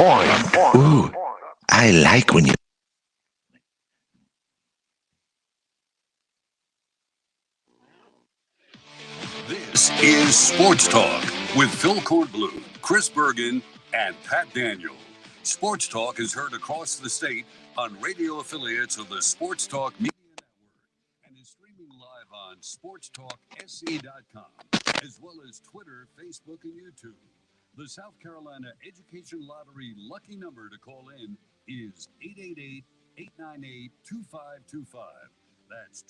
Ooh, I like when you. This is Sports Talk with Phil Kornblum, Chris Bergen, and Pat Daniel. Sports Talk is heard across the state on radio affiliates of the Sports Talk Media Network and is streaming live on SportsTalkSC.com, as well as Twitter, Facebook, and YouTube. The South Carolina Education Lottery lucky number to call in is 888-898-2525. That's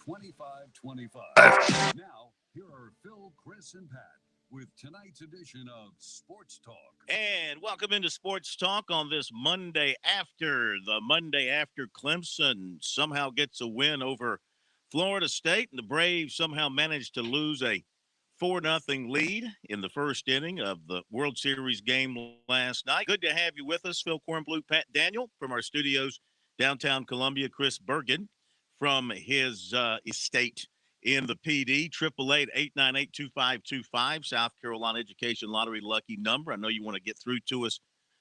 888-898-2525. Now, here are Phil, Chris, and Pat with tonight's edition of Sports Talk. And welcome into Sports Talk on this Monday after Clemson somehow gets a win over Florida State, and the Braves somehow managed to lose a 4-0 lead in the first inning of the World Series game last night. Good to have you with us, Phil Kornblum, Pat Daniel, from our studios downtown Columbia, Chris Bergen from his estate in the PD, 888-898-2525, South Carolina Education Lottery lucky number. I know you want to get through to us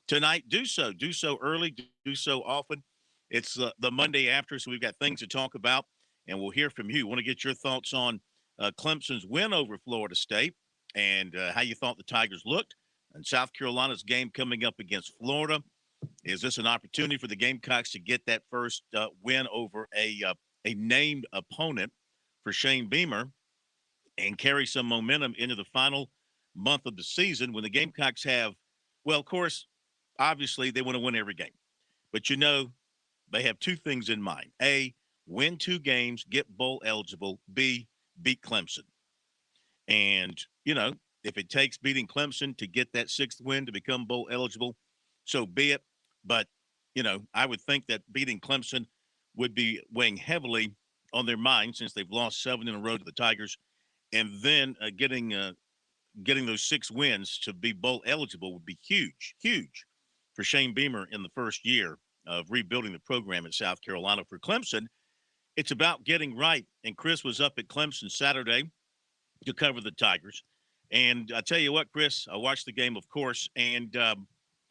tonight. Do so early, do so often. It's the Monday after, so we've got things to talk about, and we'll hear from you. Want to get your thoughts on Clemson's win over Florida State and how you thought the Tigers looked, and South Carolina's game coming up against Florida. Is this an opportunity for the Gamecocks to get that first win over a named opponent for Shane Beamer and carry some momentum into the final month of the season when the Gamecocks have, well, of course, obviously they want to win every game. But, they have two things in mind. A, win 2 games, get bowl eligible. B, beat Clemson. And, if it takes beating Clemson to get that 6th win to become bowl eligible, so be it. But, I would think that beating Clemson would be weighing heavily on their mind since they've lost 7 in a row to the Tigers. And then getting those 6 wins to be bowl eligible would be huge for Shane Beamer in the first year of rebuilding the program in South Carolina. For Clemson, it's about getting right. And Chris was up at Clemson Saturday to cover the Tigers. And I tell you what, Chris, I watched the game, of course, and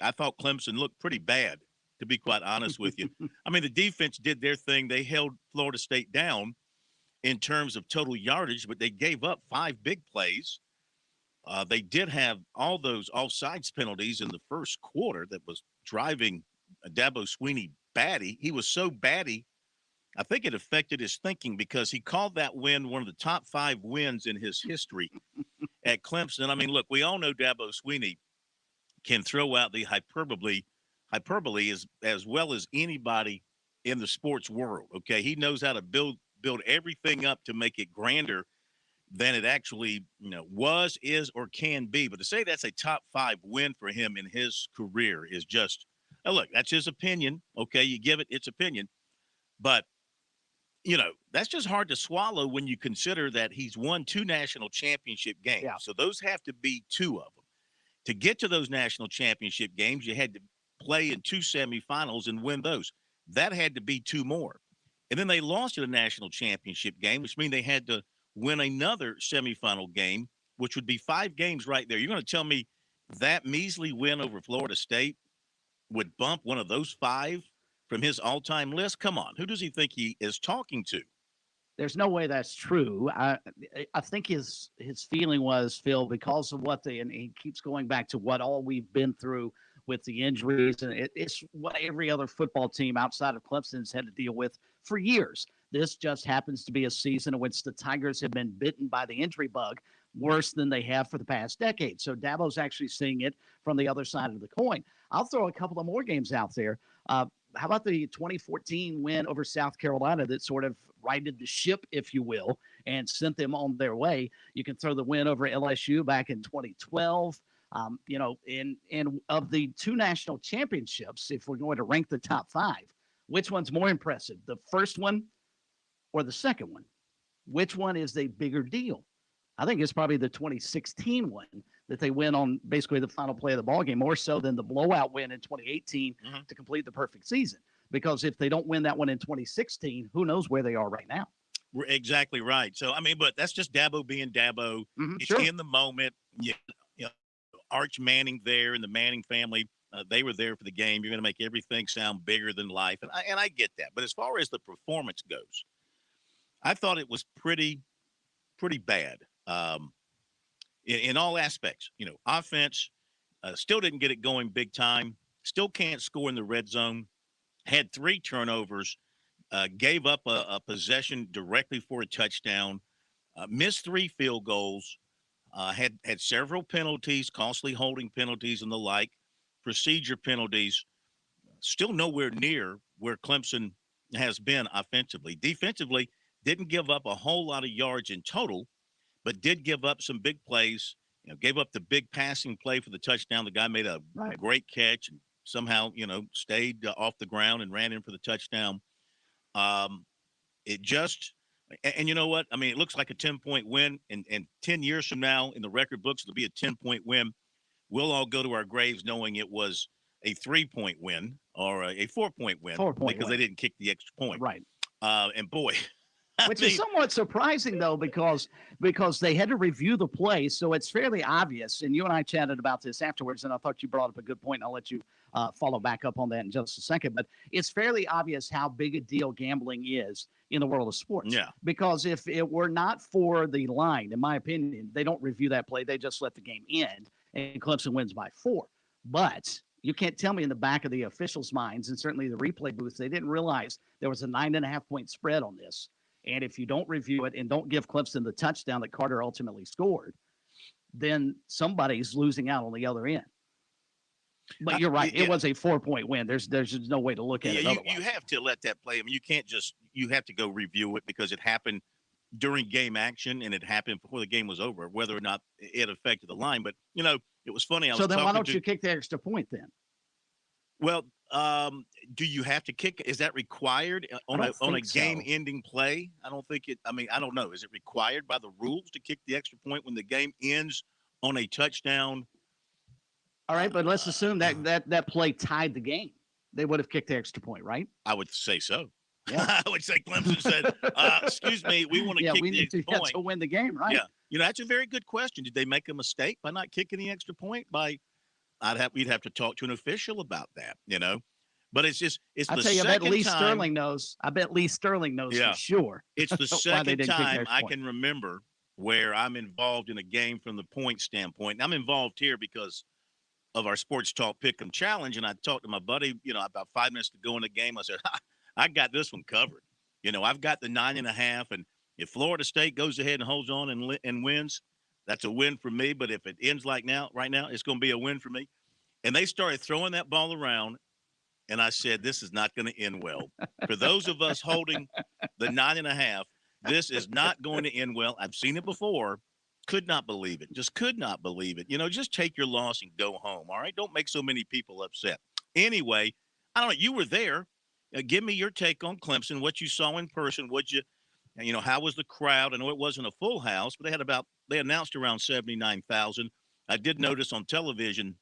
I thought Clemson looked pretty bad, to be quite honest with you. I mean, the defense did their thing. They held Florida State down in terms of total yardage, but they gave up 5 big plays. They did have all those offsides penalties in the first quarter that was driving Dabo Swinney batty. He was so batty, I think it affected his thinking because he called that win one of the top 5 wins in his history at Clemson. I mean, look, we all know Dabo Swinney can throw out the hyperbole as well as anybody in the sports world. Okay, he knows how to build everything up to make it grander than it actually was, is, or can be. But to say that's a top 5 win for him in his career is just look. That's his opinion. Okay, you give it its opinion, but that's just hard to swallow when you consider that he's won 2 national championship games. Yeah. So those have to be 2 of them. To get to those national championship games, you had to play in 2 semifinals and win those. That had to be 2 more. And then they lost in a national championship game, which means they had to win another semifinal game, which would be 5 games right there. You're going to tell me that measly win over Florida State would bump one of those 5 from his all-time list? Come on. Who does he think he is talking to? There's no way that's true. I think his feeling was, Phil, because of and he keeps going back to what all we've been through with the injuries, and it's what every other football team outside of Clemson's had to deal with for years. This just happens to be a season in which the Tigers have been bitten by the injury bug worse than they have for the past decade. So Dabo's actually seeing it from the other side of the coin. I'll throw a couple of more games out there. How about the 2014 win over South Carolina that sort of righted the ship, if you will, and sent them on their way? You can throw the win over LSU back in 2012. And of the 2 national championships, if we're going to rank the top 5, which one's more impressive, the first one or the second one? Which one is the bigger deal? I think it's probably the 2016 one that they win on basically the final play of the ballgame, more so than the blowout win in 2018 to complete the perfect season. Because if they don't win that one in 2016, who knows where they are right now? Exactly right. So, I mean, but that's just Dabo being Dabo. It's in the moment. Arch Manning there and the Manning family, they were there for the game. You're going to make everything sound bigger than life. And I get that. But as far as the performance goes, I thought it was pretty bad in all aspects. Offense still didn't get it going big time, still can't score in the red zone, had 3 turnovers, gave up a possession directly for a touchdown, missed 3 field goals, had several penalties, costly holding penalties and the like, procedure penalties, still nowhere near where Clemson has been offensively. Defensively, didn't give up a whole lot of yards in total, but did give up some big plays. Gave up the big passing play for the touchdown. The guy made a great catch and somehow, stayed off the ground and ran in for the touchdown. It just – and you know what? I mean, it looks like a 10-point win, and 10 years from now in the record books, it'll be a 10-point win. We'll all go to our graves knowing it was a 3-point win or a 4-point win because they didn't kick the extra point. Right. And boy – Which is somewhat surprising, though, because they had to review the play, so it's fairly obvious. And you and I chatted about this afterwards, and I thought you brought up a good point. I'll let you follow back up on that in just a second. But it's fairly obvious how big a deal gambling is in the world of sports. Yeah. Because if it were not for the line, in my opinion, they don't review that play. They just let the game end, and Clemson wins by 4. But you can't tell me in the back of the officials' minds, and certainly the replay booths, they didn't realize there was a 9.5-point spread on this. And if you don't review it and don't give Clemson the touchdown that Carter ultimately scored, then somebody's losing out on the other end. But you're right. It was a 4-point win. There's just no way to look at it otherwise. You have to let that play. I mean, you can't you have to go review it because it happened during game action and it happened before the game was over, whether or not it affected the line. But, it was funny. So then why don't you kick the extra point then? Well, do you have to kick? Is that required on a game-ending play? I don't think it. I mean, I don't know. Is it required by the rules to kick the extra point when the game ends on a touchdown? All right, but let's assume that play tied the game. They would have kicked the extra point, right? I would say so. Yeah. I would say Clemson said, "Excuse me, we want to kick the extra point to win the game, right?" Yeah, that's a very good question. Did they make a mistake by not kicking the extra point? We'd have to talk to an official about that, But it's I the tell you, second I bet Lee time. Sterling knows. I bet Lee Sterling knows for sure. It's the second time I can remember where I'm involved in a game from the point standpoint. And I'm involved here because of our Sports Talk Pick'em Challenge, and I talked to my buddy, about 5 minutes to go in the game. I said, I got this one covered. I've got the 9.5, and if Florida State goes ahead and holds on and wins, that's a win for me. But if it ends right now, it's going to be a win for me. And they started throwing that ball around, and I said, this is not going to end well. For those of us holding the 9.5, this is not going to end well. I've seen it before. Could not believe it. Just could not believe it. Just take your loss and go home, all right? Don't make so many people upset. Anyway, I don't know. You were there. Give me your take on Clemson, what you saw in person. How was the crowd? I know it wasn't a full house, but they announced around 79,000. I did notice on television,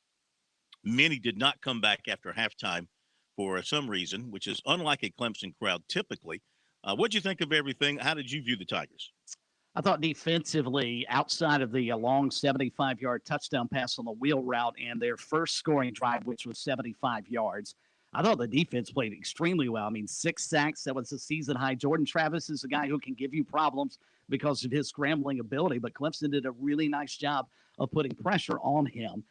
many did not come back after halftime for some reason, which is unlike a Clemson crowd typically. What did you think of everything? How did you view the Tigers? I thought defensively, outside of the long 75-yard touchdown pass on the wheel route and their first scoring drive, which was 75 yards, I thought the defense played extremely well. I mean, 6 sacks, that was a season high. Jordan Travis is a guy who can give you problems because of his scrambling ability, but Clemson did a really nice job of putting pressure on him.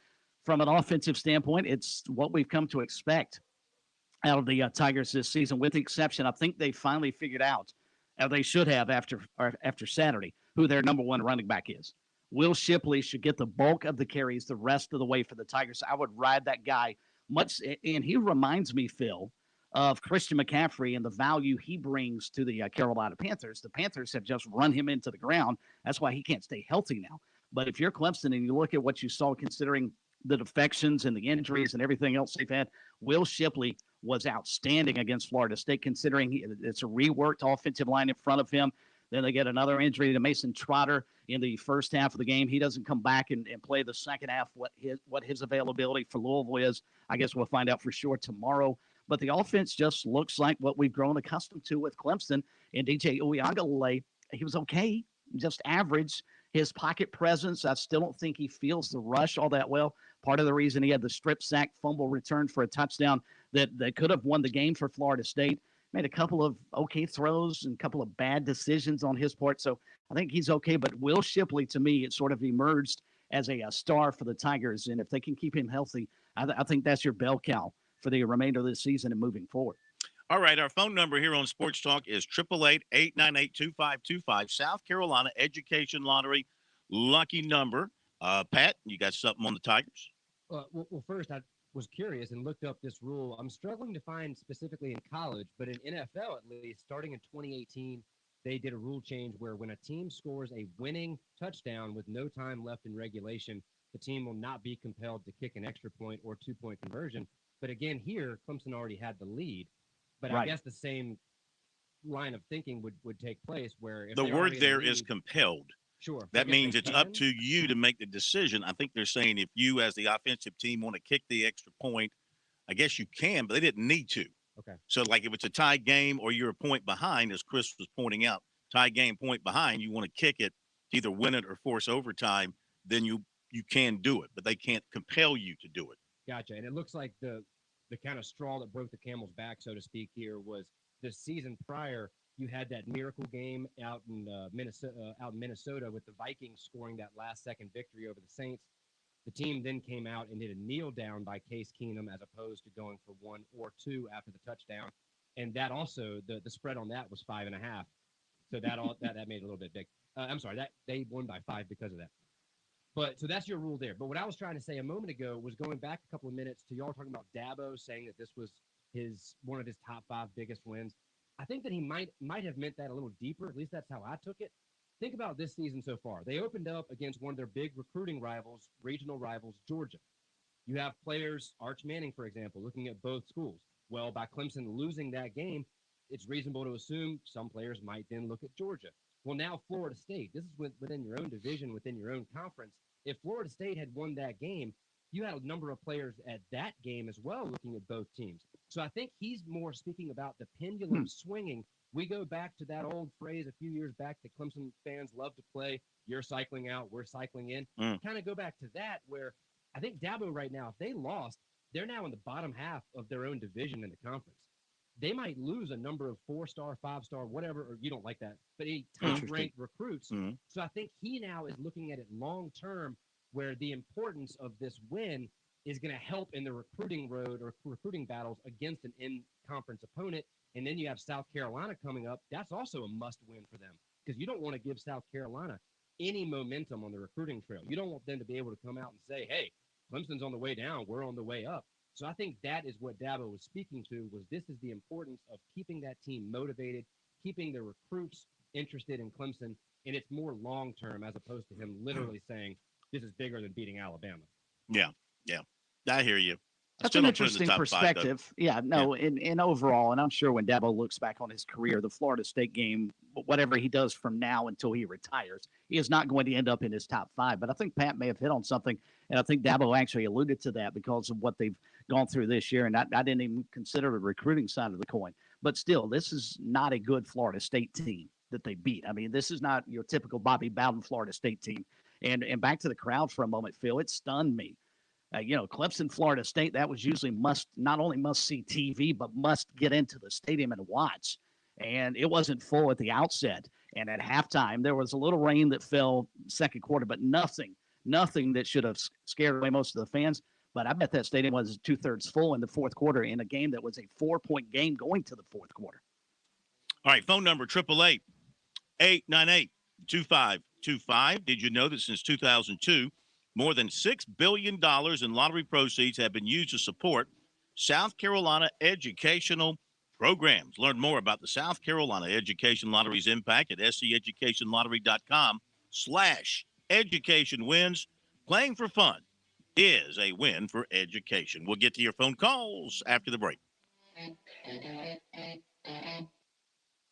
From an offensive standpoint, it's what we've come to expect out of the Tigers this season, with the exception, I think they finally figured out, they should have after Saturday, who their number 1 running back is. Will Shipley should get the bulk of the carries the rest of the way for the Tigers. I would ride that guy much, and he reminds me, Phil, of Christian McCaffrey and the value he brings to the Carolina Panthers. The Panthers have just run him into the ground. That's why he can't stay healthy now. But if you're Clemson and you look at what you saw, considering the defections and the injuries and everything else they've had, Will Shipley was outstanding against Florida State, considering it's a reworked offensive line in front of him. Then they get another injury to Mason Trotter in the first half of the game. He doesn't come back and play the second half. What his availability for Louisville is, I guess we'll find out for sure tomorrow. But the offense just looks like what we've grown accustomed to with Clemson. And DJ Uiagalelei, he was okay, just average. His pocket presence, I still don't think he feels the rush all that well. Part of the reason he had the strip sack fumble return for a touchdown that could have won the game for Florida State. Made a couple of okay throws and a couple of bad decisions on his part. So I think he's okay. But Will Shipley, to me, it sort of emerged as a star for the Tigers. And if they can keep him healthy, I think that's your bell cow for the remainder of the season and moving forward. All right, our phone number here on Sports Talk is 888-898-2525. South Carolina Education Lottery lucky number. Pat, you got something on the Tigers? Well, first, I was curious and looked up this rule. I'm struggling to find specifically in college, but in NFL at least, starting in 2018, they did a rule change where when a team scores a winning touchdown with no time left in regulation, the team will not be compelled to kick an extra point or 2-point conversion. But again, here, Clemson already had the lead. But right. I guess the same line of thinking would take place where if the word there is compelled. Sure. That means it's up to you to make the decision. I think they're saying if you, as the offensive team, want to kick the extra point, I guess you can, but they didn't need to. Okay. So, like if it's a tie game or you're a point behind, as Chris was pointing out, tie game, point behind, you want to kick it, to either win it or force overtime, then you can do it, but they can't compel you to do it. Gotcha. And it looks like the kind of straw that broke the camel's back, so to speak, here was the season prior. You had that miracle game out in Minnesota with the Vikings scoring that last-second victory over the Saints. The team then came out and did a kneel down by Case Keenum as opposed to going for 1 or 2 after the touchdown, and that also the spread on that was 5.5. So that made it a little bit big. I'm sorry, that they won by 5 because of that. But so that's your rule there. But what I was trying to say a moment ago was going back a couple of minutes to y'all talking about Dabo saying that this was one of his top 5 biggest wins. I think that he might have meant that a little deeper. At least that's how I took it. Think about this season so far. They opened up against one of their big recruiting rivals, regional rivals, Georgia. You have players, Arch Manning, for example, looking at both schools. Well, by Clemson losing that game, it's reasonable to assume some players might then look at Georgia. Well, now Florida State. This is within your own division, within your own conference. If Florida State had won that game, you had a number of players at that game as well looking at both teams. So I think he's more speaking about the pendulum swinging. We go back to that old phrase a few years back that Clemson fans love to play, you're cycling out, we're cycling in. Kind of go back to that where I think Dabo right now, if they lost, they're now in the bottom half of their own division in the conference. They might lose a number of 4-star, 5-star, whatever, or you don't like that, but top-ranked recruits. So I think he now is looking at it long-term where the importance of this win is going to help in the recruiting road or recruiting battles against an in-conference opponent. And then you have South Carolina coming up. That's also a must-win for them because you don't want to give South Carolina any momentum on the recruiting trail. You don't want them to be able to come out and say, hey, Clemson's on the way down, we're on the way up. So I think that is what Dabo was speaking to, was this is the importance of keeping that team motivated, keeping the recruits interested in Clemson, and it's more long-term as opposed to him literally saying this is bigger than beating Alabama. Yeah. I hear you. That's an interesting perspective. In overall, and I'm sure when Dabo looks back on his career, the Florida State game, whatever he does from now until he retires, he is not going to end up in his top 5. But I think Pat may have hit on something, and I think Dabo actually alluded to that because of what they've gone through this year. And I didn't even consider the recruiting side of the coin. But still, this is not a good Florida State team that they beat. I mean, this is not your typical Bobby Bowden Florida State team. And back to the crowd for a moment, Phil, it stunned me. Clemson, Florida State, that was usually not only must-see TV, but must get into the stadium and watch. And it wasn't full at the outset. And at halftime, there was a little rain that fell second quarter, but nothing that should have scared away most of the fans. But I bet that stadium was 2/3 full in the fourth quarter in a game that was a 4-point game going to the fourth quarter. All right, phone number 888-898-2525. Did you know that since 2002, more than $6 billion in lottery proceeds have been used to support South Carolina educational programs? Learn more about the South Carolina Education Lottery's impact at sceducationlottery.com/education wins. Playing for fun is a win for education. We'll get to your phone calls after the break.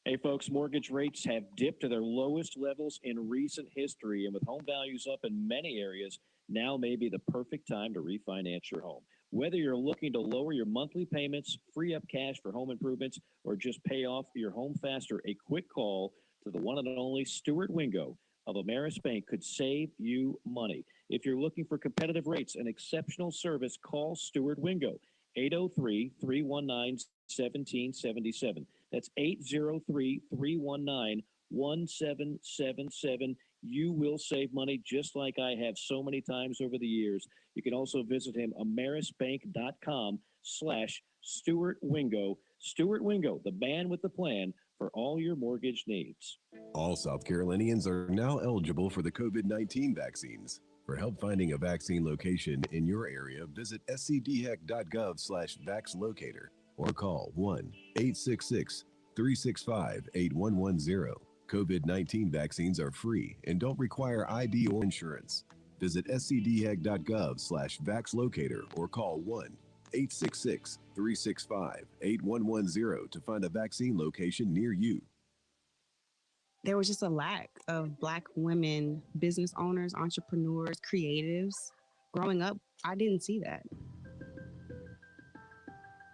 Hey, folks, mortgage rates have dipped to their lowest levels in recent history, and with home values up in many areas, now may be the perfect time to refinance your home. Whether you're looking to lower your monthly payments, free up cash for home improvements, or just pay off your home faster, a quick call to the one and only Stuart Wingo of Ameris Bank could save you money. If you're looking for competitive rates and exceptional service, call Stuart Wingo, 803-319-1777. That's 803-319-1777. You will save money just like I have so many times over the years. You can also visit him, amerisbank.com/Stuart Wingo. Stuart Wingo, the man with the plan for all your mortgage needs. All South Carolinians are now eligible for the COVID-19 vaccines. For help finding a vaccine location in your area, visit scdhec.gov/vaxlocator or call 1-866-365-8110. COVID-19 vaccines are free and don't require ID or insurance. Visit scdhec.gov/vaxlocator or call 1-866-365-8110 to find a vaccine location near you. There was just a lack of Black women, business owners, entrepreneurs, creatives. Growing up, I didn't see that.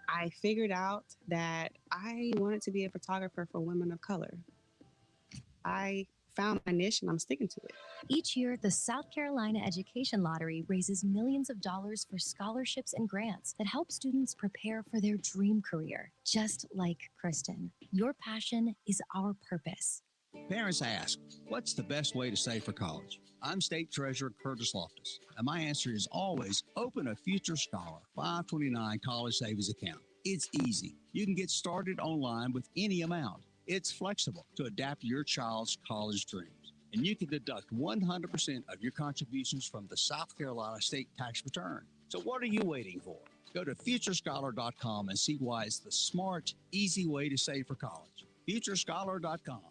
I figured out that I wanted to be a photographer for women of color. I found my niche and I'm sticking to it. Each year, the South Carolina Education Lottery raises millions of dollars for scholarships and grants that help students prepare for their dream career. Just like Kristen, your passion is our purpose. Parents ask, what's the best way to save for college? I'm State Treasurer Curtis Loftus, and my answer is always open a Future Scholar 529 college savings account. It's easy. You can get started online with any amount. It's flexible to adapt to your child's college dreams, and you can deduct 100% of your contributions from the South Carolina state tax return. So what are you waiting for? Go to futurescholar.com and see why it's the smart, easy way to save for college. futurescholar.com.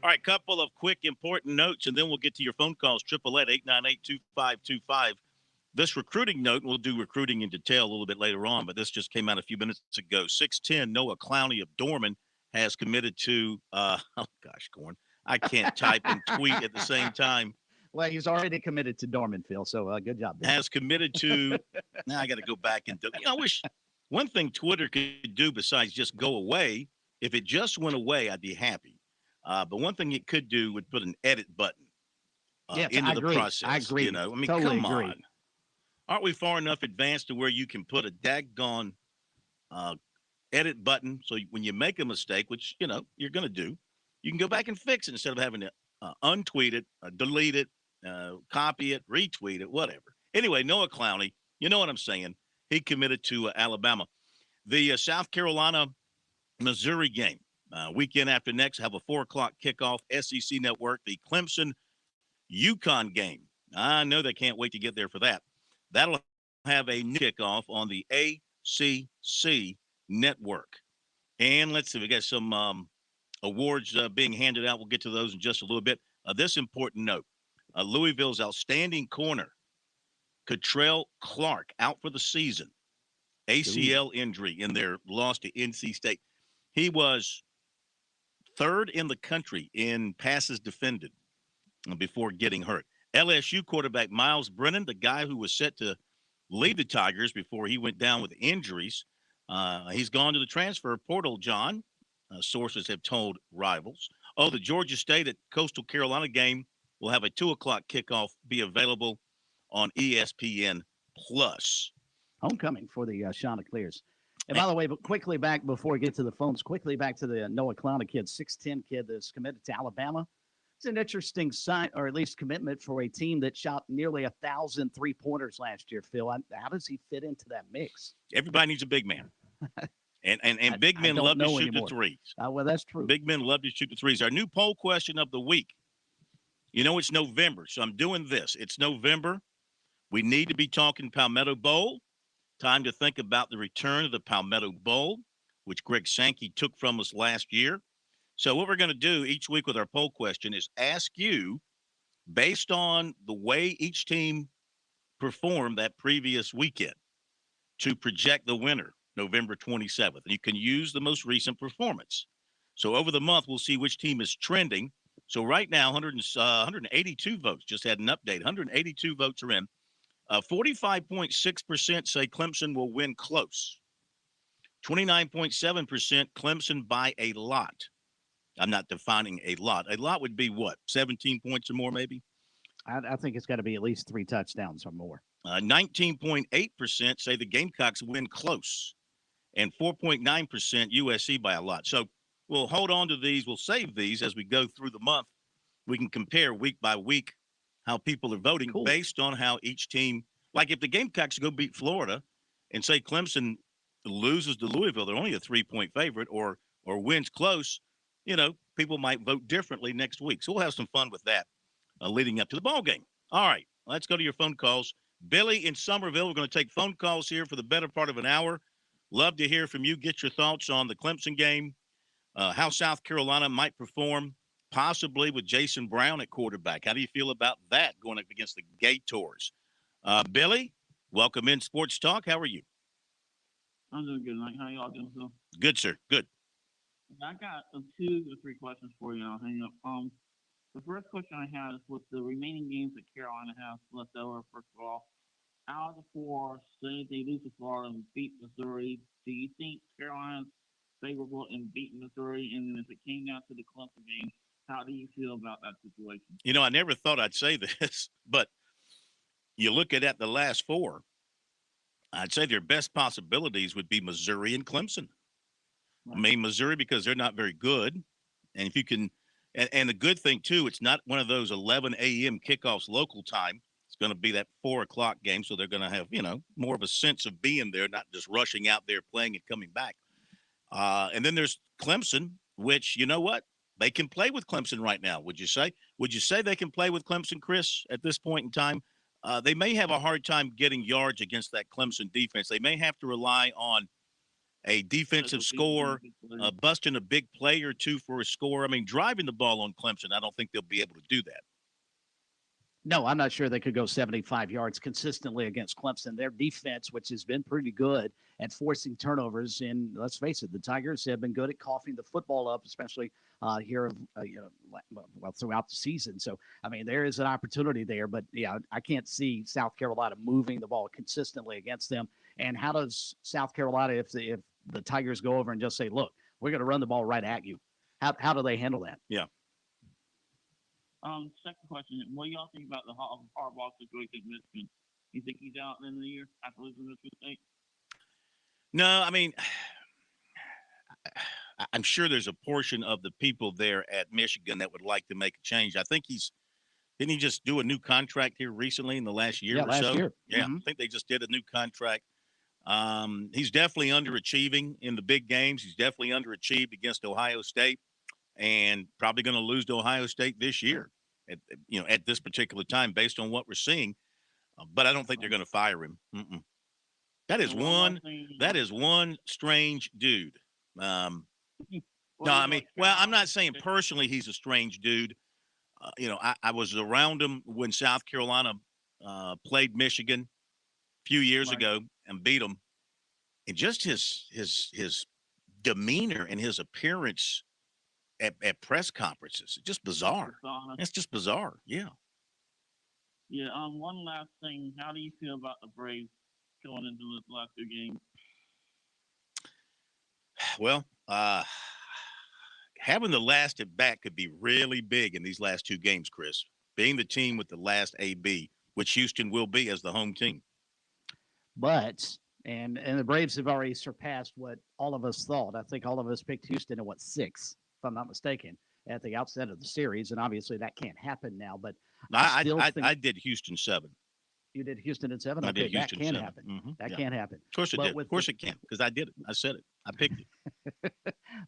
All right, couple of quick important notes, and then we'll get to your phone calls, 888-898-2525. This recruiting note, we'll do recruiting in detail a little bit later on, but this just came out a few minutes ago. 6'10", Noah Clowney of Dorman has committed to, Corn, I can't type and tweet at the same time. Well, he's already committed to Dorman, Phil, so good job. Ben. Has committed to, now I got to go back and do, I wish one thing Twitter could do besides just go away, if it just went away, I'd be happy. But one thing it could do would put an edit button into the process. I agree. You know, I mean, totally come agree. on. Aren't we far enough advanced to where you can put a daggone edit button? So when you make a mistake, which, you know, you're going to do, you can go back and fix it instead of having to untweet it, delete it, copy it, retweet it, whatever. Anyway, Noah Clowney, you know what I'm saying. He committed to Alabama. The South Carolina-Missouri game. Weekend after next, have a 4:00 kickoff, SEC Network, the Clemson-UConn game. I know they can't wait to get there for that. That'll have a kickoff on the ACC Network. And let's see, we got some awards being handed out. We'll get to those in just a little bit. This important note, Louisville's outstanding corner, Cottrell Clark, out for the season. ACL injury in their loss to NC State. He was third in the country in passes defended before getting hurt. LSU quarterback Miles Brennan, the guy who was set to lead the Tigers before he went down with injuries, he's gone to the transfer portal, John. Sources have told Rivals. Oh, the Georgia State at Coastal Carolina game will have a 2:00 kickoff, be available on ESPN+. Homecoming for the Chanticleers. And by the way, but quickly back before we get to the phones, quickly back to the Noah Clowney kid, 6'10" kid that's committed to Alabama. It's an interesting sign, or at least commitment, for a team that shot nearly 1,000 three-pointers last year, Phil. How does he fit into that mix? Everybody needs a big man. And big men love to shoot the threes. Well, that's true. Big men love to shoot the threes. Our new poll question of the week. You know, it's November, so I'm doing this. It's November. We need to be talking Palmetto Bowl. Time to think about the return of the Palmetto Bowl, which Greg Sankey took from us last year. So what we're going to do each week with our poll question is ask you, based on the way each team performed that previous weekend, to project the winner November 27th. And you can use the most recent performance. So over the month, we'll see which team is trending. So right now, 182 votes. Just had an update. 182 votes are in. 45.6% say Clemson will win close. 29.7% Clemson by a lot. I'm not defining a lot. A lot would be what? 17 points or more, maybe? I think it's got to be at least 3 touchdowns or more. 19.8% say the Gamecocks win close, and 4.9% USC by a lot. So we'll hold on to these. We'll save these as we go through the month. We can compare week by week how people are voting based on how each team, like if the Gamecocks go beat Florida and say Clemson loses to Louisville, they're only a 3-point favorite, or wins close, people might vote differently next week. So we'll have some fun with that leading up to the ball game. All right, let's go to your phone calls. Billy in Somerville, we're going to take phone calls here for the better part of an hour. Love to hear from you. Get your thoughts on the Clemson game, how South Carolina might perform, possibly with Jason Brown at quarterback. How do you feel about that going up against the Gators? Billy, welcome in Sports Talk. How are you? I'm doing good, Mike. How y'all doing, Phil? Good, sir. Good. I got 2 or 3 questions for you. I'll hang up. The first question I have is with the remaining games that Carolina has left over. First of all, out of the 4, say they lose to Florida and beat Missouri, do you think Carolina's favorable in beating Missouri? And then if it came down to the Clemson game, how do you feel about that situation? I never thought I'd say this, but you look at the last 4, I'd say their best possibilities would be Missouri and Clemson. Right. I mean, Missouri, because they're not very good. And if you can, and the good thing, too, it's not one of those 11 a.m. kickoffs local time. It's going to be that 4 o'clock game. So they're going to have, more of a sense of being there, not just rushing out there, playing and coming back. And then there's Clemson, which, you know what? They can play with Clemson right now, would you say? Would you say they can play with Clemson, Chris, at this point in time? They may have a hard time getting yards against that Clemson defense. They may have to rely on a defensive score, busting a big play or 2 for a score. I mean, driving the ball on Clemson, I don't think they'll be able to do that. No, I'm not sure they could go 75 yards consistently against Clemson. Their defense, which has been pretty good at forcing turnovers, and let's face it, the Tigers have been good at coughing the football up, especially here, throughout the season. So, I mean, there is an opportunity there, but I can't see South Carolina moving the ball consistently against them. And how does South Carolina, if the Tigers go over and just say, look, we're going to run the ball right at you, how do they handle that? Yeah. Second question, what do y'all think about the Harbaugh situation in Michigan? You think he's out at the end of the year after losing Michigan State? No, I mean, I'm sure there's a portion of the people there at Michigan that would like to make a change. I think didn't he just do a new contract here recently in the last year or so? Last year. Yeah, I think they just did a new contract. He's definitely underachieving in the big games. He's definitely underachieved against Ohio State, and probably going to lose to Ohio State this year at this particular time based on what we're seeing. But I don't think they're going to fire him. Mm-mm. That is one strange dude. No, I mean, I'm not saying personally he's a strange dude. I was around him when South Carolina played Michigan a few years ago and beat them. And just his demeanor and his appearance at press conferences, just bizarre. It's just bizarre. Yeah. Yeah. One last thing. How do you feel about the Braves going into the last 2 games? Well, having the last at bat could be really big in these last 2 games, Chris. Being the team with the last AB, which Houston will be as the home team. But and the Braves have already surpassed what all of us thought. I think all of us picked Houston at 6, if I'm not mistaken, at the outset of the series, and obviously that can't happen now. But I did Houston 7. You did Houston at 7? I did Houston that can 7. Happen. Mm-hmm. That can't happen. Of course it did. Of course it can, because I did it. I said it. I picked it.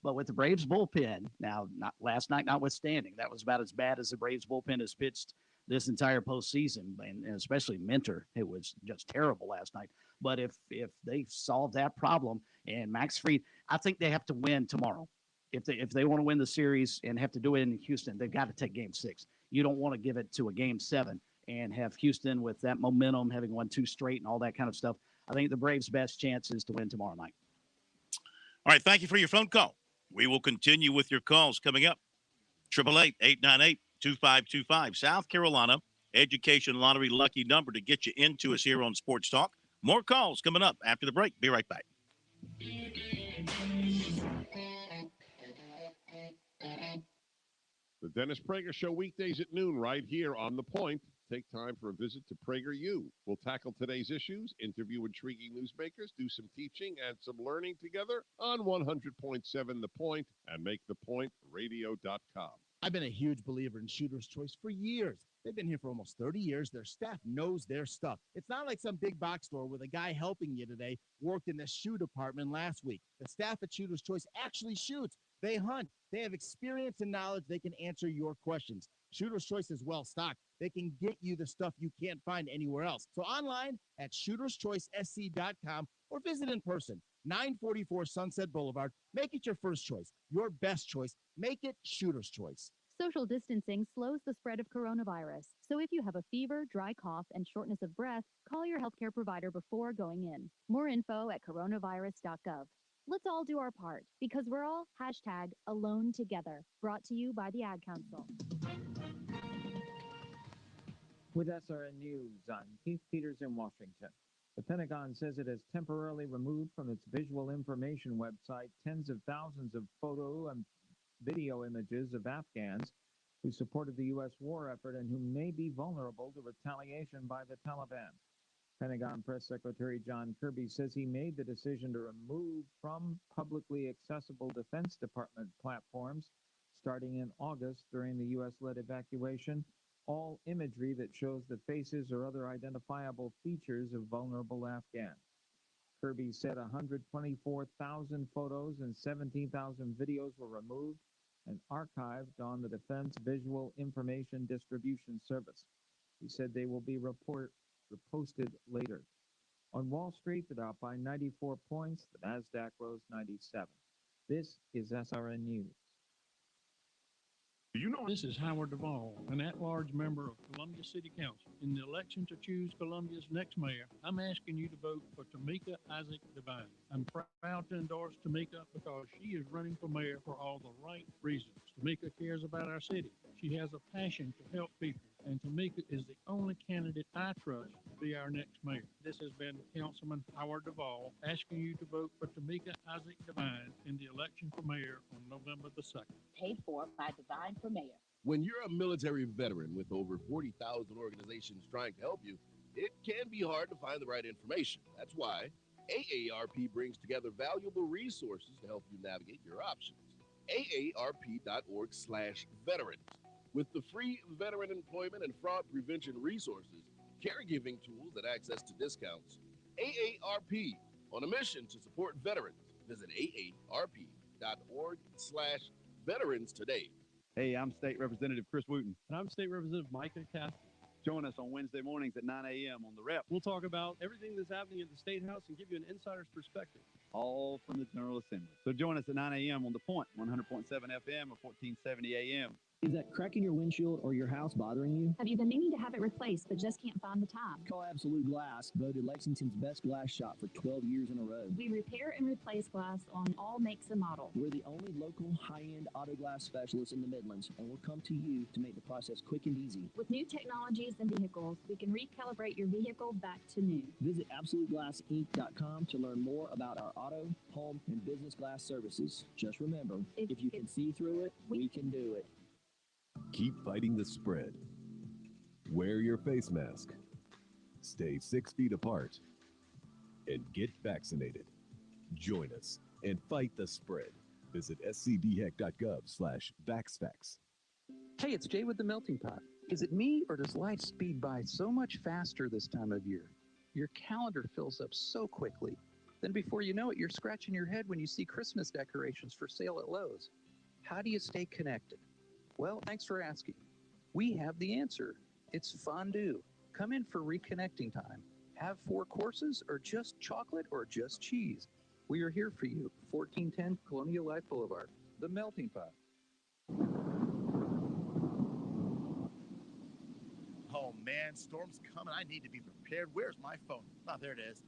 But with the Braves bullpen, now, not last night notwithstanding, that was about as bad as the Braves bullpen has pitched this entire postseason, and especially Minter. It was just terrible last night. But if they solve that problem, and Max Fried, I think they have to win tomorrow. If they want to win the series and have to do it in Houston, they've got to take Game 6. You don't want to give it to a Game 7 and have Houston with that momentum, having won 2 straight and all that kind of stuff. I think the Braves' best chance is to win tomorrow night. All right, thank you for your phone call. We will continue with your calls coming up. 888-898-2525. South Carolina Education Lottery lucky number to get you into us here on Sports Talk. More calls coming up after the break. Be right back. The Dennis Prager Show weekdays at noon right here on The Point. Take time for a visit to PragerU. We'll tackle today's issues, interview intriguing newsmakers, do some teaching and some learning together on 100.7 The Point and MakeThePointRadio.com. I've been a huge believer in Shooter's Choice for years. They've been here for almost 30 years. Their staff knows their stuff. It's not like some big box store where the guy helping you today worked in the shoe department last week. The staff at Shooter's Choice actually shoots. They hunt. They have experience and knowledge. They can answer your questions. Shooter's Choice is well stocked. They can get you the stuff you can't find anywhere else. So online at shooterschoicesc.com or visit in person. 944 Sunset Boulevard. Make it your first choice, your best choice. Make it Shooter's Choice. Social distancing slows the spread of coronavirus. So if you have a fever, dry cough, and shortness of breath, call your healthcare provider before going in. More info at coronavirus.gov. Let's all do our part because we're all #AloneTogether. Brought to you by the Ad Council. With SRN News, I'm Keith Peters in Washington. The Pentagon says it has temporarily removed from its visual information website tens of thousands of photo and video images of Afghans who supported the U.S. war effort and who may be vulnerable to retaliation by the Taliban. Pentagon Press Secretary John Kirby says he made the decision to remove from publicly accessible Defense Department platforms, starting in August during the U.S.-led evacuation, all imagery that shows the faces or other identifiable features of vulnerable Afghans. Kirby said 124,000 photos and 17,000 videos were removed and archived on the Defense Visual Information Distribution Service. He said they will be reposted later. On Wall Street, the Dow by 94 points, the NASDAQ rose 97. This is SRN News. You know, this is Howard Duvall, an at-large member of Columbia City Council. In the election to choose Columbia's next mayor, I'm asking you to vote for Tamika Isaac Devine. I'm proud to endorse Tamika because she is running for mayor for all the right reasons. Tamika cares about our city. She has a passion to help people, and Tamika is the only candidate I trust to be our next mayor. This has been Councilman Howard Duvall asking you to vote for Tamika Isaac Devine in the election for mayor on November the 2nd. Paid for by Devine for mayor. When you're a military veteran with over 40,000 organizations trying to help you, it can be hard to find the right information. That's why AARP brings together valuable resources to help you navigate your options. AARP.org/veterans. With the free veteran employment and fraud prevention resources, caregiving tools, and access to discounts, AARP, on a mission to support veterans. Visit AARP.org/veterans today. Hey, I'm State Representative Chris Wooten. And I'm State Representative Micah Cath. Join us on Wednesday mornings at 9 a.m. on The Rep. We'll talk about everything that's happening at the State House and give you an insider's perspective. All from the General Assembly. So join us at 9 a.m. on The Point, 100.7 FM or 1470 a.m. Is that crack in your windshield or your house bothering you? Have you been meaning to have it replaced but just can't find the time? Call Absolute Glass, voted Lexington's best glass shop for 12 years in a row. We repair and replace glass on all makes and models. We're the only local high-end auto glass specialist in the Midlands, and we'll come to you to make the process quick and easy. With new technologies and vehicles, we can recalibrate your vehicle back to new. Visit AbsoluteGlassInc.com to learn more about our auto, home, and business glass services. Just remember, if you can see through it, we can do it. Keep fighting the spread. Wear your face mask. Stay 6 feet apart. And get vaccinated. Join us and fight the spread. Visit scdheck.gov/vaxfax. Hey, it's Jay with the Melting Pot. Is it me, or does life speed by so much faster this time of year? Your calendar fills up so quickly. Then before you know it, you're scratching your head when you see Christmas decorations for sale at Lowe's. How do you stay connected? Well, thanks for asking. We have the answer. It's fondue. Come in for reconnecting time. Have 4 courses, or just chocolate, or just cheese. We are here for you. 1410 Colonial Life Boulevard. The Melting Pot. Oh man, storm's coming. I need to be prepared. Where's my phone? Oh, there it is.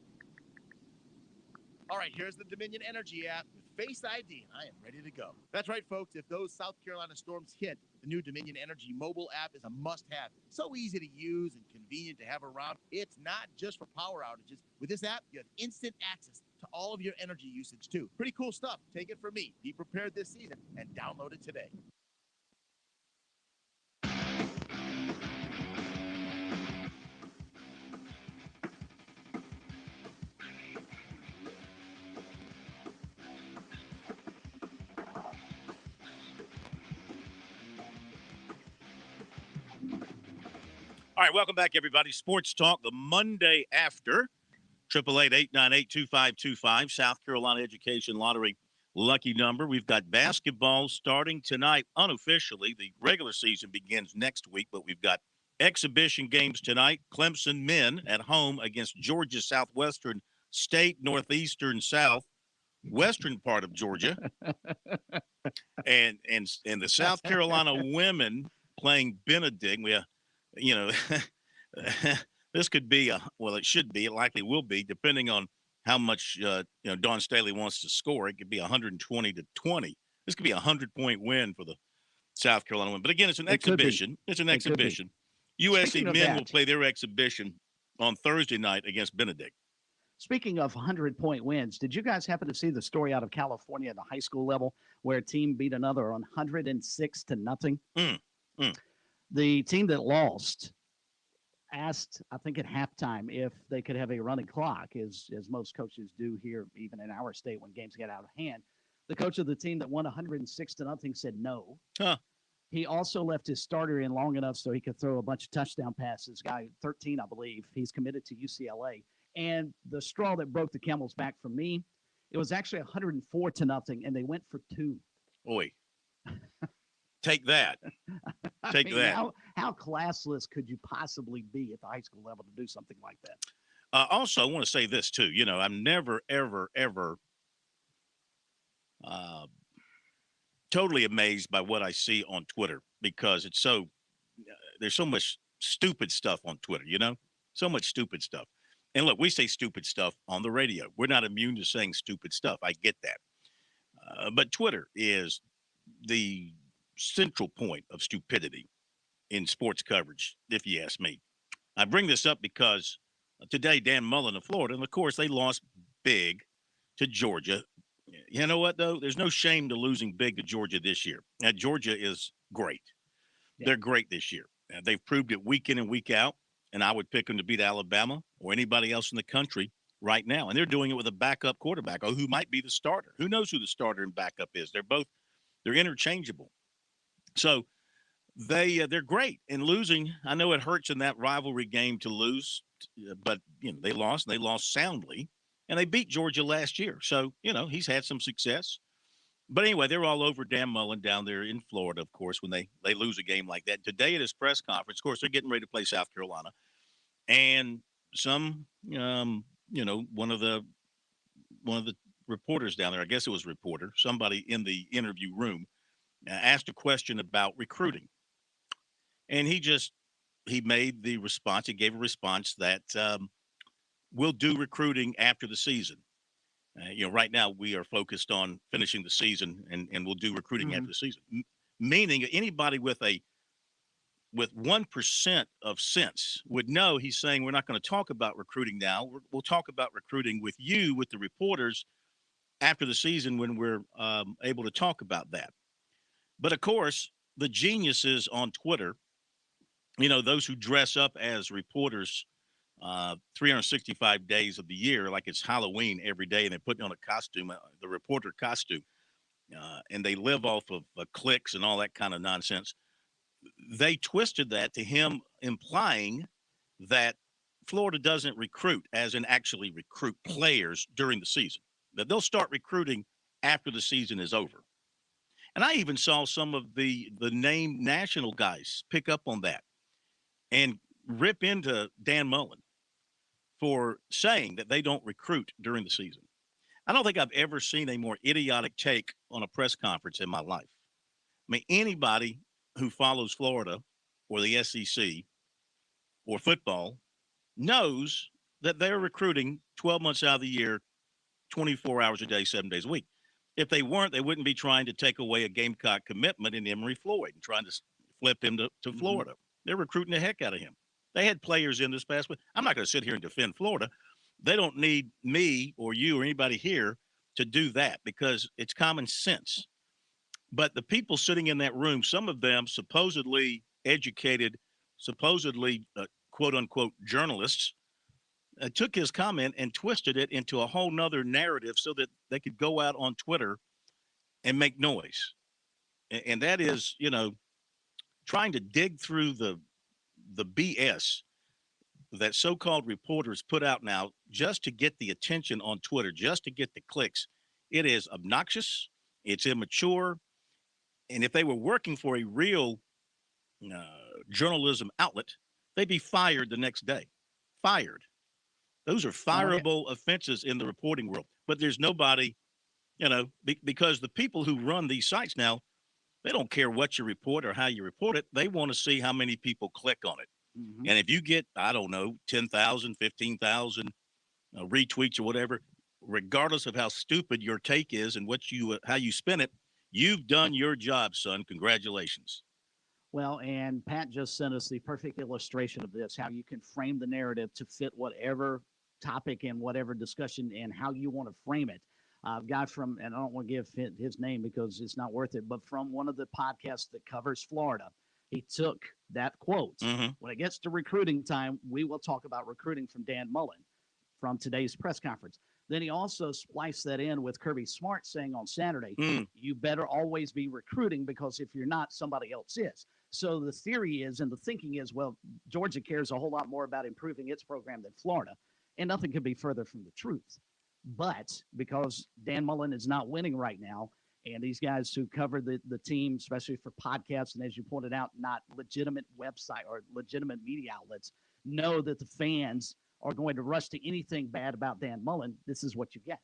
All right, here's the Dominion Energy app. With Face ID. I am ready to go. That's right, folks. If those South Carolina storms hit, the new Dominion Energy mobile app is a must-have. So easy to use and convenient to have around. It's not just for power outages. With this app, you have instant access to all of your energy usage, too. Pretty cool stuff. Take it from me. Be prepared this season and download it today. All right, welcome back, everybody. Sports Talk, the Monday after. 888-898-2525, South Carolina Education Lottery lucky number. We've got basketball starting tonight unofficially. The regular season begins next week, but we've got exhibition games tonight. Clemson men at home against Georgia Southwestern State, Northeastern South, western part of Georgia. and the South Carolina women playing Benedict. This could be it should be, it likely will be, depending on how much Dawn Staley wants to score. It could be 120-20. This could be a 100-point win for the South Carolina women. But again, it's an exhibition. It's an exhibition. USC men will play their exhibition on Thursday night against Benedict. Speaking of 100-point wins, did you guys happen to see the story out of California at the high school level where a team beat another 106-0? The team that lost asked, I think at halftime, if they could have a running clock, as most coaches do here, even in our state when games get out of hand. The coach of the team that won 106-0 said no. Huh. He also left his starter in long enough so he could throw a bunch of touchdown passes. Guy 13, I believe. He's committed to UCLA. And the straw that broke the camel's back for me, it was actually 104-0, and they went for 2. Boy. Take that. Take that. How classless could you possibly be at the high school level to do something like that? Also, I want to say this, too. I'm never, ever, ever totally amazed by what I see on Twitter because it's there's so much stupid stuff on Twitter, so much stupid stuff. And look, we say stupid stuff on the radio. We're not immune to saying stupid stuff. I get that. But Twitter is the central point of stupidity in sports coverage, if you ask me. I bring this up because today, Dan Mullen of Florida, and of course, they lost big to Georgia. You know what, though? There's no shame to losing big to Georgia this year. Now, Georgia is great. Yeah. They're great this year. They've proved it week in and week out, and I would pick them to beat Alabama or anybody else in the country right now. And they're doing it with a backup quarterback, who might be the starter. Who knows who the starter and backup is? They're interchangeable. So they're great. And losing, I know it hurts in that rivalry game to lose, but they lost, and they lost soundly, and they beat Georgia last year. So he's had some success. But anyway, they're all over Dan Mullen down there in Florida, of course, when they lose a game like that. Today at his press conference, of course, they're getting ready to play South Carolina, and some one of the reporters down there, I guess it was a reporter, somebody in the interview room, asked a question about recruiting. And he made the response. He gave a response that we'll do recruiting after the season. Right now we are focused on finishing the season, and we'll do recruiting after the season. Meaning anybody with 1% of sense would know he's saying we're not going to talk about recruiting now. We'll talk about recruiting with you, with the reporters, after the season when we're able to talk about that. But, of course, the geniuses on Twitter, those who dress up as reporters 365 days of the year, like it's Halloween every day, and they're putting on a costume, the reporter costume, and they live off of clicks and all that kind of nonsense. They twisted that to him implying that Florida doesn't recruit, as in actually recruit players during the season, that they'll start recruiting after the season is over. And I even saw some of the named national guys pick up on that and rip into Dan Mullen for saying that they don't recruit during the season. I don't think I've ever seen a more idiotic take on a press conference in my life. I mean, anybody who follows Florida or the SEC or football knows that they're recruiting 12 months out of the year, 24 hours a day, 7 days a week. If they weren't, they wouldn't be trying to take away a Gamecock commitment in Emory Floyd and trying to flip him to Florida. They're recruiting the heck out of him. They had players in this past week. I'm not going to sit here and defend Florida. They don't need me or you or anybody here to do that because it's common sense. But the people sitting in that room, some of them supposedly educated, supposedly quote unquote journalists, took his comment and twisted it into a whole nother narrative so that they could go out on Twitter and make noise. And that is, trying to dig through the BS that so-called reporters put out now just to get the attention on Twitter, just to get the clicks. It is obnoxious. It's immature. And if they were working for a real journalism outlet, they'd be fired the next day. Fired. Those are fireable offenses in the reporting world. But there's nobody, because the people who run these sites now, they don't care what you report or how you report it. They want to see how many people click on it. And if you get, I don't know, 10,000, 15,000 retweets or whatever, regardless of how stupid your take is and how you spin it, you've done your job, son. Congratulations. Well, and Pat just sent us the perfect illustration of this, how you can frame the narrative to fit whatever topic and whatever discussion and how you want to frame it. Guy from, and I don't want to give his name because it's not worth it, but from one of the podcasts that covers Florida, he took that quote. When it gets to recruiting time, we will talk about recruiting from Dan Mullen from today's press conference. Then he also spliced that in with Kirby Smart saying on Saturday, you better always be recruiting because if you're not, somebody else is. So the theory is and the thinking is, well, Georgia cares a whole lot more about improving its program than Florida, and nothing could be further from the truth. But because Dan Mullen is not winning right now, and these guys who cover the team, especially for podcasts, and as you pointed out, not legitimate website or legitimate media outlets, know that the fans are going to rush to anything bad about Dan Mullen. This is what you get.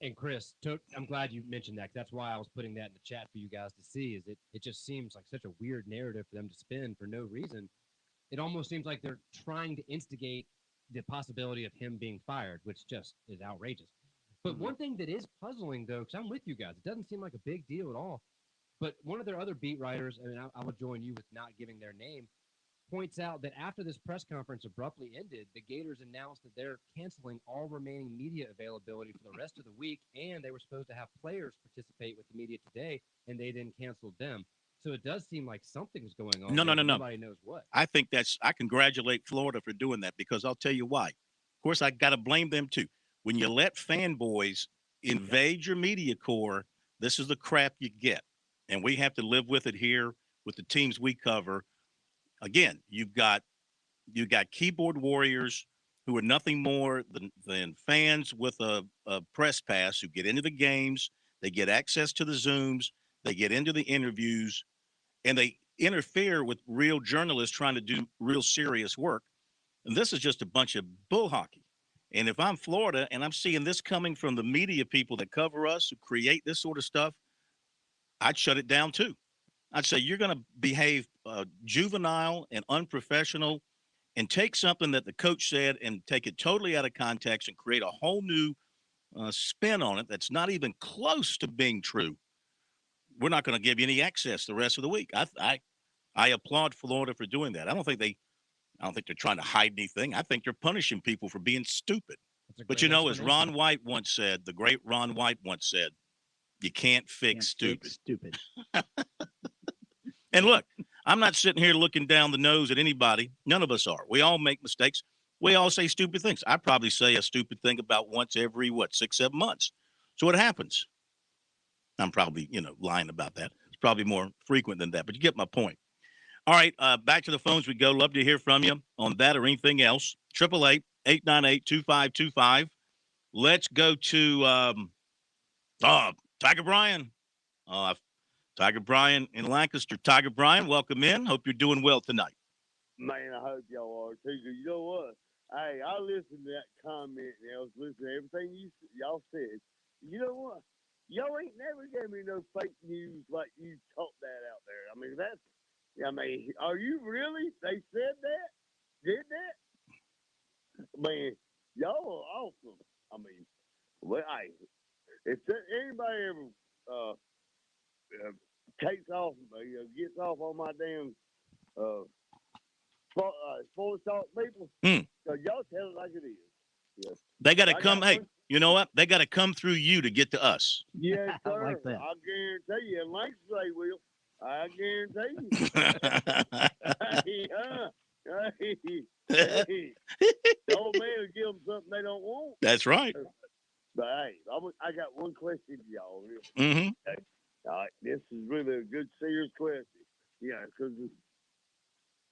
And Chris, I'm glad you mentioned that. That's why I was putting that in the chat for you guys to see. Is it just seems like such a weird narrative for them to spin for no reason. It almost seems like they're trying to instigate the possibility of him being fired, which just is outrageous. But one thing that is puzzling, though, because I'm with you guys, it doesn't seem like a big deal at all. But one of their other beat writers, and I will join you with not giving their name, points out that after this press conference abruptly ended, the Gators announced that they're canceling all remaining media availability for the rest of the week, and they were supposed to have players participate with the media today, and they then canceled them. So it does seem like something's going on. No. Nobody knows what. I think I congratulate Florida for doing that because I'll tell you why. Of course, I got to blame them too. When you let fanboys invade your media corps, this is the crap you get. And we have to live with it here with the teams we cover. Again, you've got keyboard warriors who are nothing more than fans with a press pass who get into the games, they get access to the Zooms, they get into the interviews, and they interfere with real journalists trying to do real serious work. And this is just a bunch of bull hockey. And if I'm Florida and I'm seeing this coming from the media people that cover us, who create this sort of stuff, I'd shut it down too. I'd say you're going to behave juvenile and unprofessional and take something that the coach said and take it totally out of context and create a whole new spin on it that's not even close to being true. We're not going to give you any access the rest of the week. I applaud Florida for doing that. I don't think they're trying to hide anything. I think they're punishing people for being stupid. But as Ron White once said, the great Ron White once said, you can't fix stupid. And look, I'm not sitting here looking down the nose at anybody. None of us are. We all make mistakes. We all say stupid things. I probably say a stupid thing about once every, 6, 7 months. So what happens? I'm probably, lying about that. It's probably more frequent than that, but you get my point. All right, back to the phones we go. Love to hear from you on that or anything else. 888-898-2525. Let's go to Tiger Bryan. Tiger Bryan in Lancaster. Tiger Bryan, welcome in. Hope you're doing well tonight. Man, I hope y'all are too. You know what? Hey, I listened to that comment and I was listening to everything y'all said. You know what? Y'all ain't never gave me no fake news like you talked that out there. Are you really? They said that? Did that? Man, y'all are awesome. if anybody ever takes off, gets off on my damn sports talk people, so y'all tell it like it is. Yeah. They got to come. Hey, you know what? They got to come through you to get to us. Yes, sir. I like that. I guarantee you. And Lance they will. I guarantee you. Hey, the old man will give them something they don't want. That's right. But hey, I got one question to y'all. Mm-hmm. Okay. All right, this is really a good, serious question. Yeah, because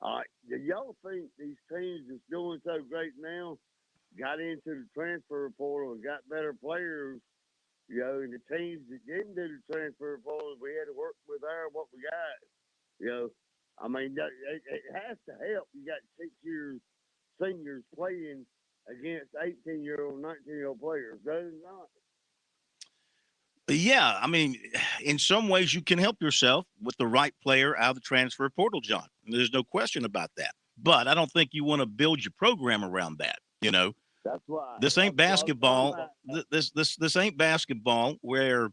all right, do y'all think these teams that's doing so great now got into the transfer portal and got better players? You know, and the teams that didn't do the transfer portal, we had to work with what we got. You know, I mean, it has to help. You got 6 years seniors playing against 18-year-old, 19-year-old players. Does it not? Yeah, I mean, in some ways you can help yourself with the right player out of the transfer portal, John. There's no question about that. But I don't think you want to build your program around that. You know, that's why this ain't basketball. This ain't basketball where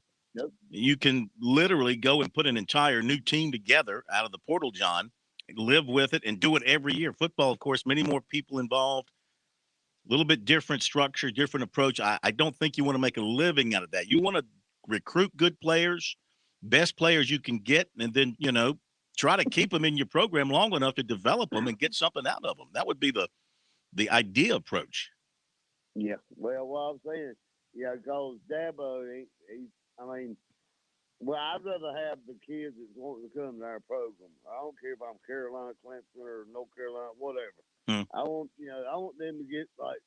you can literally go and put an entire new team together out of the portal, John, live with it and do it every year. Football, of course, many more people involved. A little bit different structure, different approach. I don't think you want to make a living out of that. You want to recruit good players, best players you can get, and then, you know, try to keep them in your program long enough to develop them and get something out of them. That would be the idea approach. Yeah. Well, what I'm saying, because Dabo, I'd rather have the kids that want to come to our program. I don't care if I'm Carolina, Clemson, or North Carolina, whatever. I want them to get like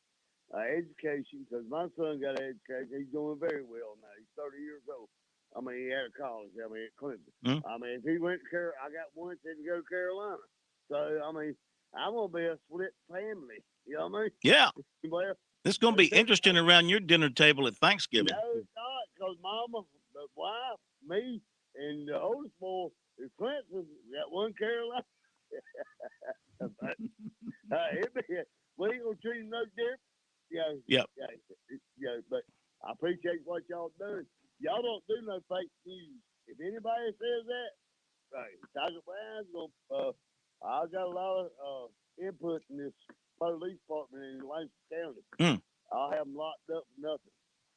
education, because my son got an education. He's doing very well now. He's 30 years old. I mean, he had a college. I mean, at Clemson. I mean, if he went to I got one that to go to Carolina. So I mean, I'm gonna be a split family. You know what I mean? Yeah. Well, it's going to be interesting around your dinner table at Thanksgiving. No, it's not, because Mama, the wife, me, and the oldest boy is Clemson. Got one Carolina. But, we ain't gonna treat him no different. But I appreciate what y'all doing. Y'all don't do no fake news. If anybody says that, I got a lot of input in this police department in Langston County. I'll have them locked up for nothing.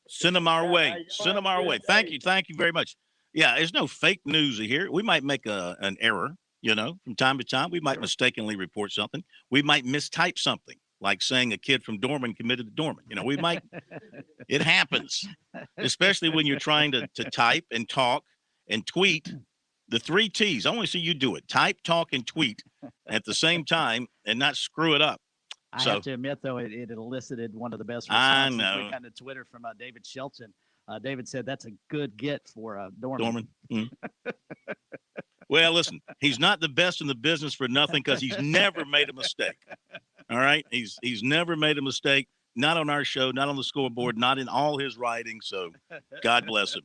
Send them our way. Send them our way. Thank you. Thank you very much. Yeah, there's no fake news here. We might make an error, you know, from time to time. We might mistakenly report something. We might mistype something, like saying a kid from Dorman committed to Dorman. You know, we might – it happens, especially when you're trying to type and talk and tweet. The 3 T's. I want to see you do it. Type, talk, and tweet at the same time and not screw it up. I have to admit, though, it elicited one of the best responses we've had to Twitter from David Shelton. David said that's a good get for Dorman. Well, listen, he's not the best in the business for nothing, because he's never made a mistake. All right? He's never made a mistake, not on our show, not on the scoreboard, not in all his writing, so God bless him.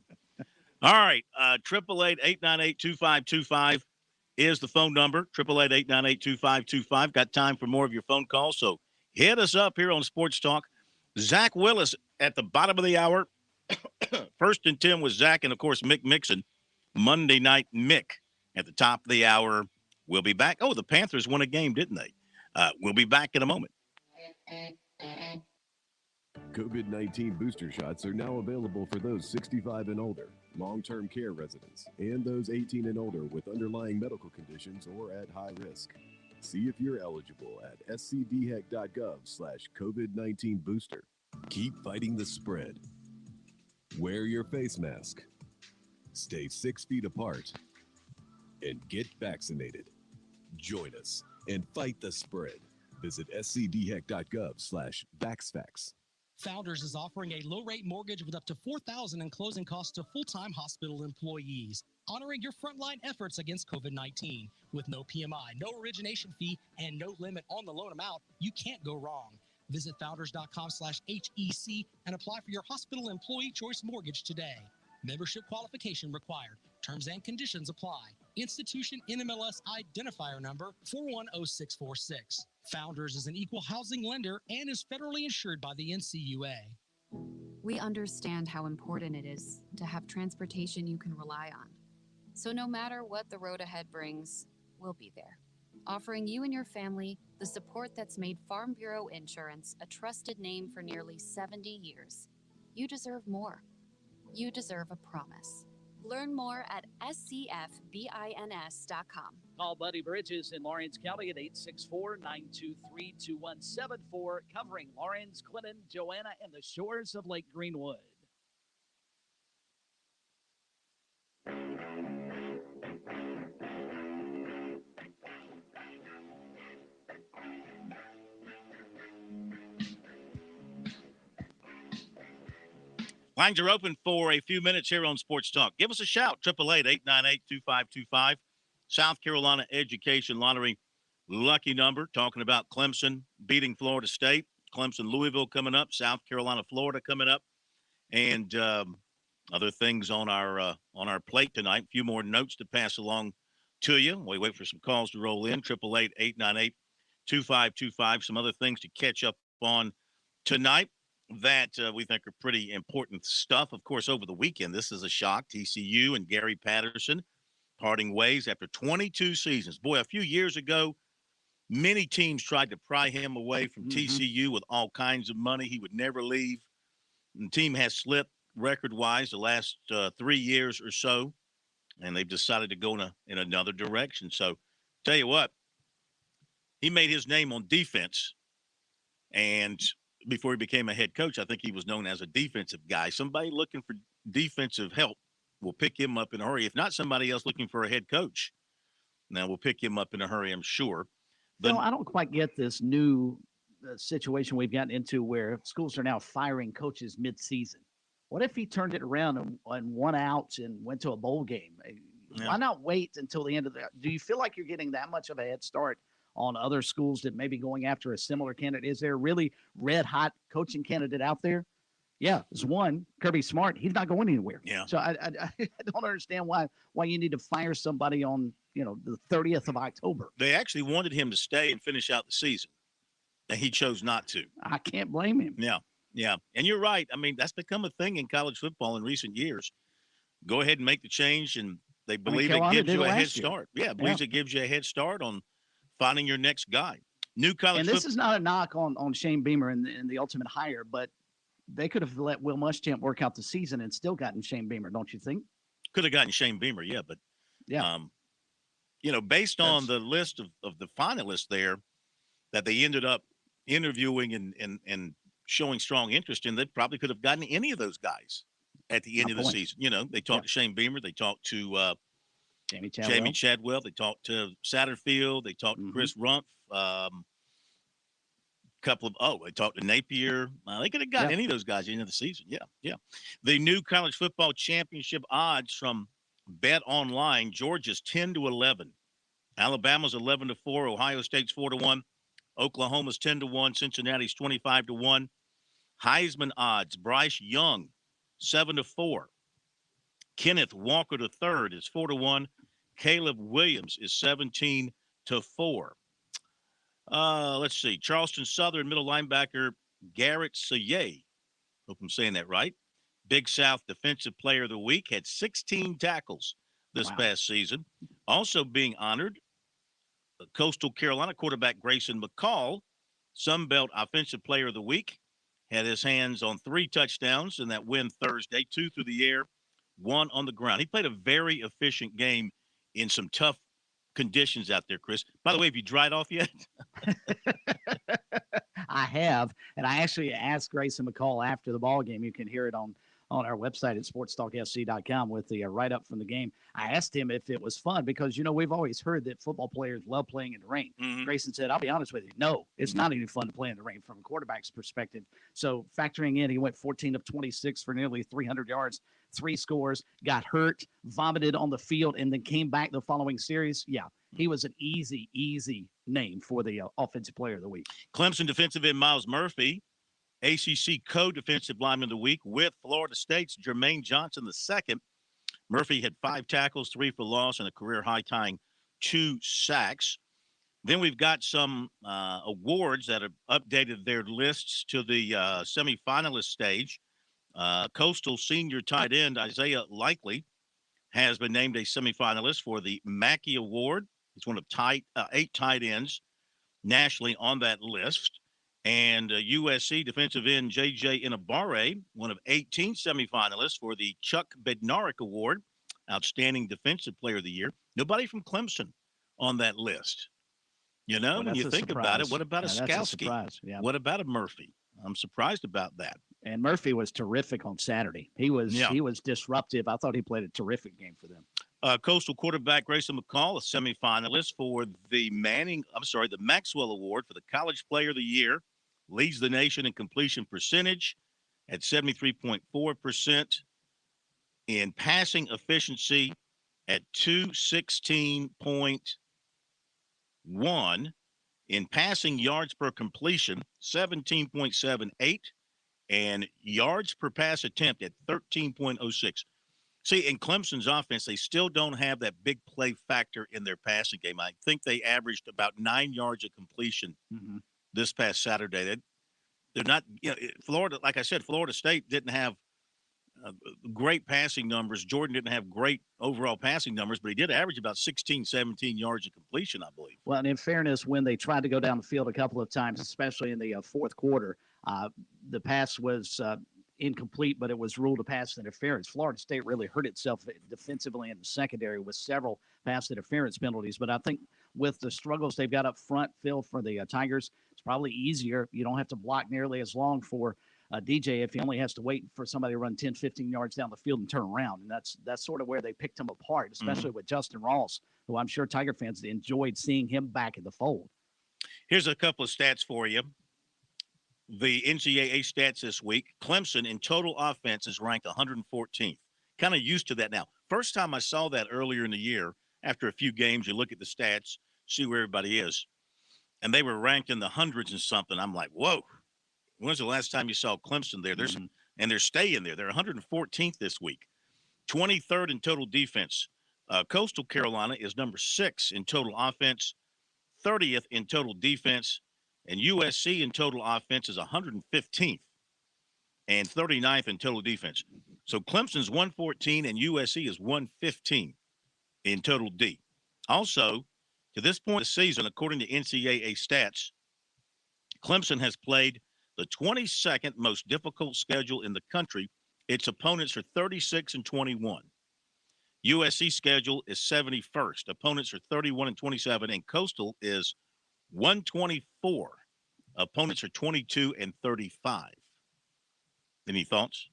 All right, 888-898-2525 is the phone number, 888-898-2525. Got time for more of your phone calls, so hit us up here on Sports Talk. Zach Willis at the bottom of the hour. First and 10 with Zach, and, of course, Mick Mixon. Monday Night Mick at the top of the hour. We'll be back. Oh, the Panthers won a game, didn't they? We'll be back in a moment. COVID-19 booster shots are now available for those 65 and older, long-term care residents, and those 18 and older with underlying medical conditions or at high risk. See if you're eligible at scdheck.gov/COVID-19 booster. Keep fighting the spread. Wear your face mask. Stay 6 feet apart. And get vaccinated. Join us and fight the spread. Visit scdheck.gov/vaxfax. Founders is offering a low-rate mortgage with up to $4,000 in closing costs to full-time hospital employees, honoring your frontline efforts against COVID-19. With no PMI, no origination fee, and no limit on the loan amount, you can't go wrong. Visit founders.com/HEC and apply for your hospital employee choice mortgage today. Membership qualification required. Terms and conditions apply. Institution NMLS identifier number 410646. Founders is an equal housing lender and is federally insured by the NCUA. We understand how important it is to have transportation you can rely on. So no matter what the road ahead brings, we'll be there, offering you and your family the support that's made Farm Bureau Insurance a trusted name for nearly 70 years. You deserve more. You deserve a promise. Learn more at scfbins.com. Call Buddy Bridges in Lawrence County at 864-923-2174, covering Lawrence, Clinton, Joanna, and the shores of Lake Greenwood. Lines are open for a few minutes here on Sports Talk. Give us a shout, 888-898-2525. South Carolina Education Lottery lucky number, talking about Clemson beating Florida State. Clemson, Louisville coming up, South Carolina, Florida coming up, and other things on our plate tonight. A few more notes to pass along to you. We wait for some calls to roll in, 888-898-2525. Some other things to catch up on tonight that we think are pretty important stuff. Of course, over the weekend, this is a shock. TCU and Gary Patterson parting ways after 22 seasons. Boy, a few years ago, many teams tried to pry him away from TCU with all kinds of money. He would never leave. And the team has slipped record-wise the last 3 years or so, and they've decided to go in another direction. So, tell you what, he made his name on defense, and before he became a head coach, I think he was known as a defensive guy. Somebody looking for defensive help will pick him up in a hurry. If not, somebody else looking for a head coach, now we'll pick him up in a hurry, I'm sure. But I don't quite get this new situation we've gotten into where schools are now firing coaches mid-season. What if he turned it around and won out and went to a bowl game? Yeah. Why not wait until the end of the – do you feel like you're getting that much of a head start on other schools that may be going after a similar candidate? Is there a really red-hot coaching candidate out there? Yeah, there's one, Kirby Smart. He's not going anywhere. Yeah. So I don't understand why you need to fire somebody on, the 30th of October. They actually wanted him to stay and finish out the season, and he chose not to. I can't blame him. Yeah, yeah. And you're right. I mean, that's become a thing in college football in recent years. Go ahead and make the change, and they believe it gives you a head start. Yeah, believes it gives you a head start on finding your next guy. New college And this is not a knock on Shane Beamer and the ultimate hire, but they could have let Will Muschamp work out the season and still gotten Shane Beamer, don't you think? Could have gotten Shane Beamer, yeah, but based on the list of the finalists there that they ended up interviewing and showing strong interest in, they probably could have gotten any of those guys at the end of the season. They talked to Shane Beamer, they talked to Jamie Chadwell, they talked to Satterfield, they talked to Chris Rumpf, they talked to Napier. They could have gotten any of those guys at the end of the season. Yeah. The new college football championship odds from Bet Online: Georgia's 10-11, Alabama's 11-4, Ohio State's 4-1, Oklahoma's 10-1, Cincinnati's 25-1. Heisman odds: Bryce Young 7-4, Kenneth Walker III is 4-1, Caleb Williams is 17-4. Let's see. Charleston Southern middle linebacker Garrett Saye, hope I'm saying that right, Big South Defensive Player of the Week, had 16 tackles this past season. Also being honored, Coastal Carolina quarterback Grayson McCall, Sunbelt Offensive Player of the Week, had his hands on 3 touchdowns in that win Thursday, 2 through the air, 1 on the ground. He played a very efficient game in some tough conditions out there, Chris. By the way, have you dried off yet? I have, and I actually asked Grayson McCall after the ball game. You can hear it on our website at SportsTalkSC.com with the write-up from the game. I asked him if it was fun because, we've always heard that football players love playing in the rain. Grayson said, I'll be honest with you, no, it's not any fun to play in the rain from a quarterback's perspective. So factoring in, he went 14 of 26 for nearly 300 yards, 3 scores, got hurt, vomited on the field, and then came back the following series. Yeah, he was an easy name for the Offensive Player of the Week. Clemson defensive end Miles Murphy, ACC co-defensive lineman of the week with Florida State's Jermaine Johnson II. Murphy had 5 tackles, 3 for loss, and a career high tying 2 sacks. Then we've got some awards that have updated their lists to the semifinalist stage. Coastal senior tight end Isaiah Likely has been named a semifinalist for the Mackey Award. He's one of 8 tight ends nationally on that list. And USC defensive end J.J. Inabare, one of 18 semifinalists for the Chuck Bednarik Award, Outstanding Defensive Player of the Year. Nobody from Clemson on that list. You know, Well, when you that's a think about it, surprise. what about a Yeah, that's a Skowski? surprise, yeah. What about a Murphy? I'm surprised about that. And Murphy was terrific on Saturday. He was disruptive. I thought he played a terrific game for them. Coastal quarterback Grayson McCall, a semifinalist for the Maxwell Award for the College Player of the Year, leads the nation in completion percentage at 73.4%, in passing efficiency at 216.1, in passing yards per completion 17.78, and yards per pass attempt at 13.06. See, in Clemson's offense, they still don't have that big play factor in their passing game. I think they averaged about 9 yards of completion this past Saturday. They're not, Florida, like I said, Florida State didn't have great passing numbers. Jordan didn't have great overall passing numbers, but he did average about 16, 17 yards of completion, I believe. Well, and in fairness, when they tried to go down the field a couple of times, especially in the fourth quarter, the pass was incomplete, but it was ruled a pass interference. Florida State really hurt itself defensively in the secondary with several pass interference penalties. But I think with the struggles they've got up front, Phil, for the Tigers, it's probably easier. You don't have to block nearly as long for DJ if he only has to wait for somebody to run 10, 15 yards down the field and turn around. And that's sort of where they picked him apart, especially with Justin Ross, who I'm sure Tiger fans enjoyed seeing him back in the fold. Here's a couple of stats for you. The NCAA stats this week, Clemson in total offense is ranked 114th. Kind of used to that now. First time I saw that earlier in the year, after a few games, you look at the stats, see where everybody is. And they were ranked in the hundreds and something. I'm like, whoa. When's the last time you saw Clemson there? And they're staying there. They're 114th this week. 23rd in total defense. Coastal Carolina is number 6 in total offense, 30th in total defense. And USC in total offense is 115th and 39th in total defense. So Clemson's 114 and USC is 115 in total D. Also, to this point of the season, according to NCAA stats, Clemson has played the 22nd most difficult schedule in the country. Its opponents are 36 and 21. USC schedule is 71st. Opponents are 31 and 27, and Coastal is 124. Opponents are 22 and 35. Any thoughts?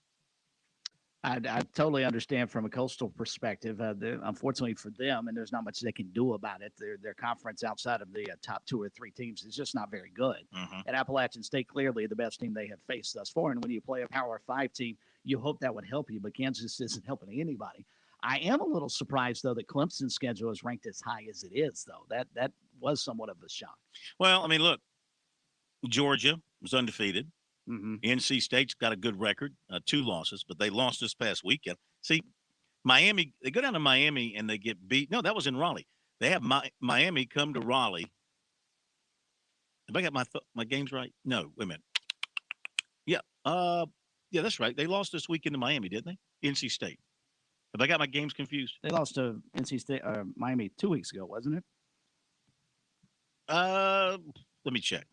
I totally understand from a Coastal perspective. Unfortunately for them, and there's not much they can do about it, their conference outside of the top 2 or 3 teams is just not very good. And Appalachian State, clearly the best team they have faced thus far. And when you play a Power 5 team, you hope that would help you, but Kansas isn't helping anybody. I am a little surprised, though, that Clemson's schedule is ranked as high as it is, though. That was somewhat of a shock. Well, I mean, look, Georgia was undefeated. NC State's got a good record, 2 losses, but they lost this past weekend. See, Miami, they go down to Miami and they get beat. No, that was in Raleigh. They have Miami come to Raleigh. Have I got my games right? No, wait a minute. Yeah, that's right. They lost this weekend to Miami, didn't they? NC State. Have I got my games confused? They lost to NC State, Miami 2 weeks ago, wasn't it? Let me check.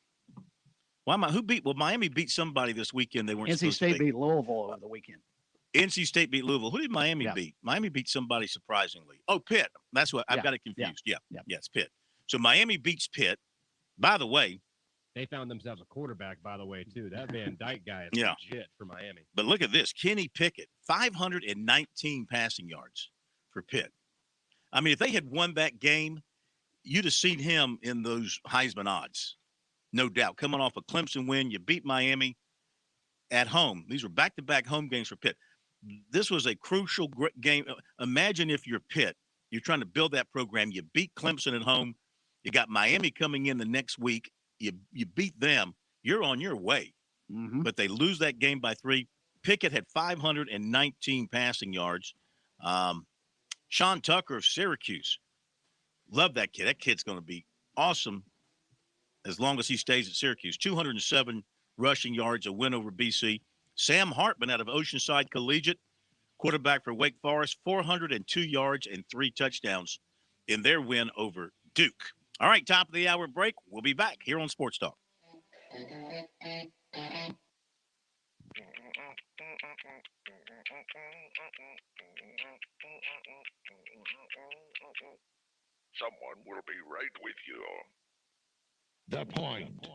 Miami beat somebody this weekend. They weren't NC supposed State to beat. beat Louisville over the weekend. NC State beat Louisville. Who did Miami beat? Miami beat somebody surprisingly. Oh, Pitt. That's what I've got it confused. Yeah, it's Pitt. So Miami beats Pitt. By the way, they found themselves a quarterback, by the way, too. That Van Dyke guy is legit for Miami. But look at this. Kenny Pickett, 519 passing yards for Pitt. I mean, if they had won that game, you'd have seen him in those Heisman odds. No doubt. Coming off a Clemson win, you beat Miami at home. These were back-to-back home games for Pitt. This was a crucial game. Imagine if you're Pitt, you're trying to build that program. You beat Clemson at home. You got Miami coming in the next week. You beat them. You're on your way. But they lose that game by 3. Pickett had 519 passing yards. Sean Tucker of Syracuse. Love that kid. That kid's going to be awesome as long as he stays at Syracuse. 207 rushing yards, a win over BC. Sam Hartman out of Oceanside Collegiate, quarterback for Wake Forest, 402 yards and 3 touchdowns in their win over Duke. All right, top of the hour break. We'll be back here on Sports Talk. Someone will be right with you. The Point.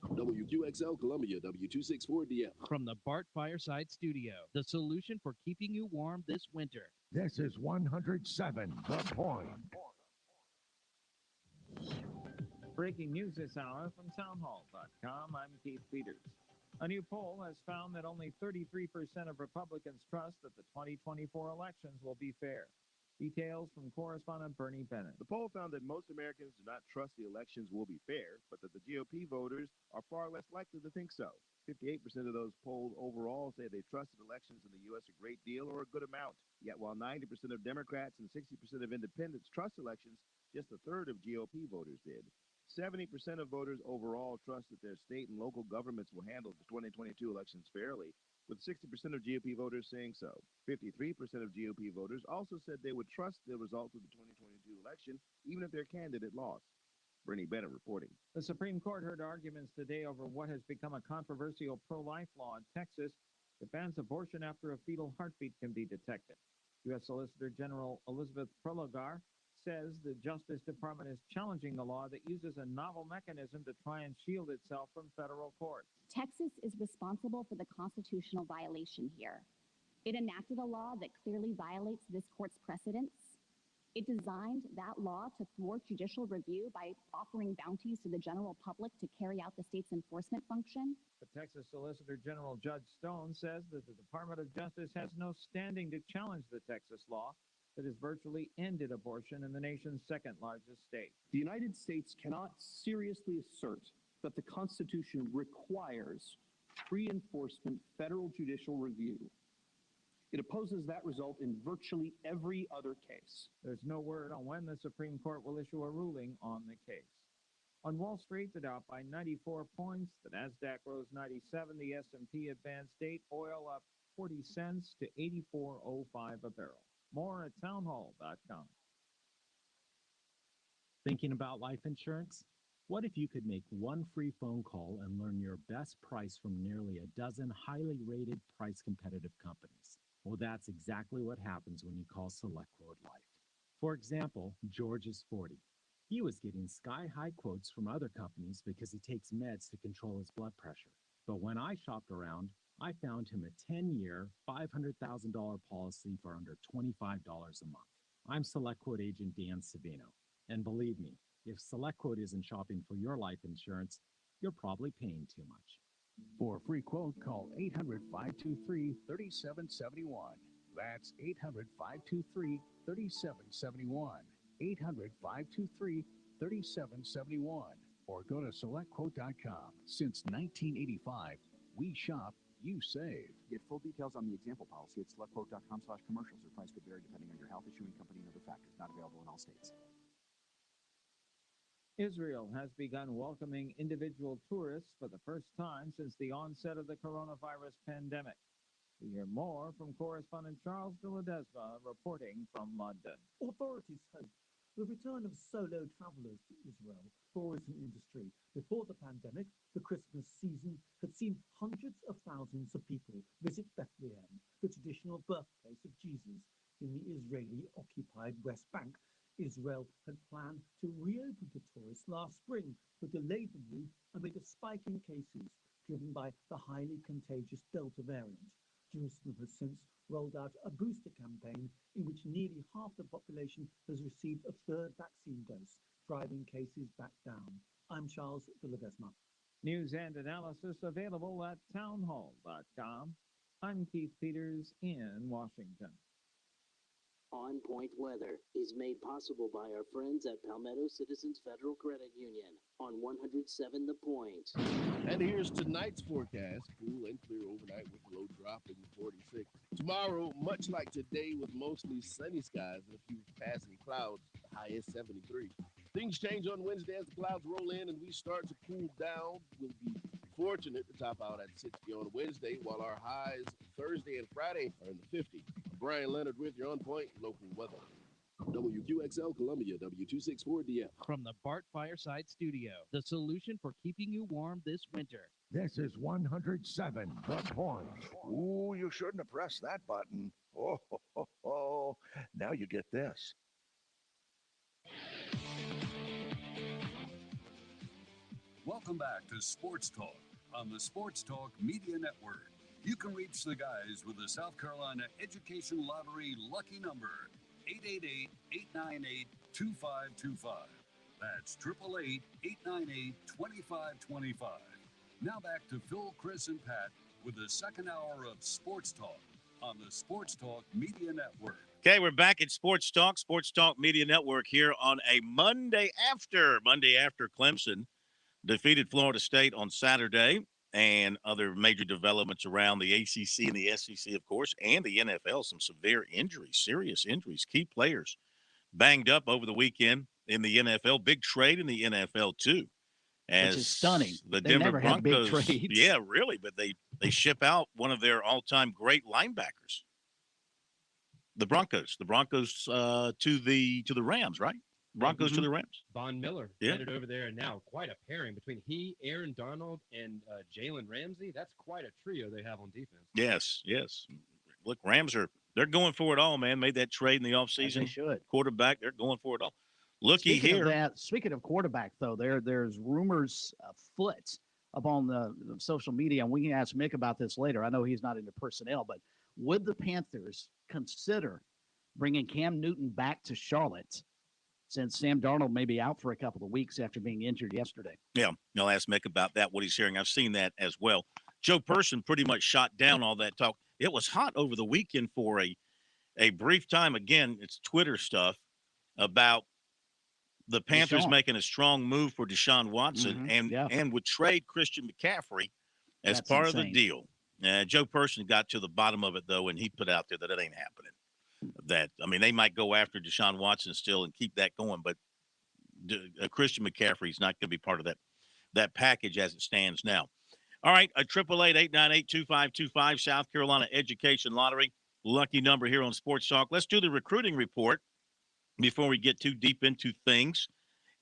WQXL Columbia, W264DF. From the Bart Fireside Studio, the solution for keeping you warm this winter. This is 107 The Point. Breaking news this hour from townhall.com. I'm Keith Peters. A new poll has found that only 33% of Republicans trust that the 2024 elections will be fair. Details from correspondent Bernie Bennett. The poll found that most Americans do not trust the elections will be fair, but that the GOP voters are far less likely to think so. 58% of those polled overall say they trusted elections in the U.S. a great deal or a good amount. Yet while 90% of Democrats and 60% of independents trust elections, just a third of GOP voters did. 70% of voters overall trust that their state and local governments will handle the 2022 elections fairly, with 60% of GOP voters saying so. 53% of GOP voters also said they would trust the results of the 2022 election, even if their candidate lost. Bernie Bennett reporting. The Supreme Court heard arguments today over what has become a controversial pro-life law in Texas that bans abortion after a fetal heartbeat can be detected. U.S. Solicitor General Elizabeth Prelogar says the Justice Department is challenging the law that uses a novel mechanism to try and shield itself from federal courts. Texas is responsible for the constitutional violation here. It enacted a law that clearly violates this court's precedents. It designed that law to thwart judicial review by offering bounties to the general public to carry out the state's enforcement function. The Texas Solicitor General Judge Stone says that the Department of Justice has no standing to challenge the Texas law that has virtually ended abortion in the nation's second largest state. The United States cannot seriously assert that the Constitution requires pre-enforcement federal judicial review. It opposes that result in virtually every other case. There's no word on when the Supreme Court will issue a ruling on the case. On Wall Street, the Dow by 94 points, the Nasdaq rose 97, the S&P advanced 8, oil up 40 cents to $84.05 a barrel. More at townhall.com. Thinking about life insurance? What if you could make one free phone call and learn your best price from nearly a dozen highly rated, price competitive companies? Well, that's exactly what happens when you call SelectQuote Life. For example, George is 40. He was getting sky-high quotes from other companies because he takes meds to control his blood pressure. But when I shopped around, I found him a 10-year, $500,000 policy for under $25 a month. I'm SelectQuote agent Dan Savino. And believe me, if SelectQuote isn't shopping for your life insurance, you're probably paying too much. For a free quote, call 800-523-3771. That's 800-523-3771. 800-523-3771. Or go to SelectQuote.com. Since 1985, we shop, you save. Get full details on the example policy at SelectQuote.com/commercials. Your price could vary depending on your health, issuing company, and other factors. Not available in all states. Israel has begun welcoming individual tourists for the first time since the onset of the coronavirus pandemic. We hear more from correspondent Charles de Ledesma reporting from London. Authorities hope the return of solo travelers to Israel tourism industry. Before the pandemic, the Christmas season had seen hundreds of thousands of people visit Bethlehem, the traditional birthplace of Jesus, in the Israeli-occupied West Bank. Israel had planned to reopen to tourists last spring, but delayed the move amid a spike in cases driven by the highly contagious Delta variant. Jerusalem has since rolled out a booster campaign in which nearly half the population has received a third vaccine dose, driving cases back down. I'm Charles de Ledesma. News and analysis available at townhall.com. I'm Keith Peters in Washington. On Point Weather is made possible by our friends at Palmetto Citizens Federal Credit Union on 107 The Point. And here's tonight's forecast. Cool and clear overnight with low dropping 46. Tomorrow, much like today, with mostly sunny skies and a few passing clouds, the high is 73. Things change on Wednesday as the clouds roll in and we start to cool down. We'll be fortunate to top out at 60 on Wednesday, while our highs Thursday and Friday are in the 50s. Brian Leonard with your On Point local weather. WQXL Columbia, W264DF. From the Bart Fireside Studio, the solution for keeping you warm this winter. This is 107 The Point. Ooh, you shouldn't have pressed that button. Oh, ho, ho, ho. Now you get this. Welcome back to Sports Talk on the Sports Talk Media Network. You can reach the guys with the South Carolina Education Lottery lucky number, 888-898-2525. That's 888-898-2525. Now back to Phil, Chris, and Pat with the second hour of Sports Talk on the Sports Talk Media Network. Okay, we're back at Sports Talk Media Network here on a Monday after Clemson defeated Florida State on Saturday, and other major developments around the ACC and the SEC, of course, and the NFL. Some severe injuries, serious injuries, key players banged up over the weekend in the NFL. Big trade in the NFL, too. Which is stunning. The They Denver never had big Broncos, trades. yeah, really, but they ship out one of their all-time great linebackers. The Broncos to the Rams, right? Broncos to the Rams. Von Miller headed over there, and now quite a pairing between he, Aaron Donald, and Jalen Ramsey. That's quite a trio they have on defense. Yes. Look, they're going for it all, man. Made that trade in the offseason. They should. Quarterback, they're going for it all. Looky here. Speaking of quarterback, though, there's rumors afoot up on the social media, and we can ask Mick about this later. I know he's not into personnel, but would the Panthers consider bringing Cam Newton back to Charlotte, since Sam Darnold may be out for a couple of weeks after being injured yesterday? Yeah, I'll ask Mick about that, what he's hearing. I've seen that as well. Joe Person pretty much shot down all that talk. It was hot over the weekend for a brief time. Again, it's Twitter stuff about the Panthers making a strong move for Deshaun Watson and would trade Christian McCaffrey as part of the deal. Joe Person got to the bottom of it, though, and he put out there that it ain't happening. They might go after Deshaun Watson still and keep that going, but Christian McCaffrey is not going to be part of that package as it stands now. All right, 888-898-2525, South Carolina Education Lottery, lucky number here on Sports Talk. Let's do the recruiting report before we get too deep into things.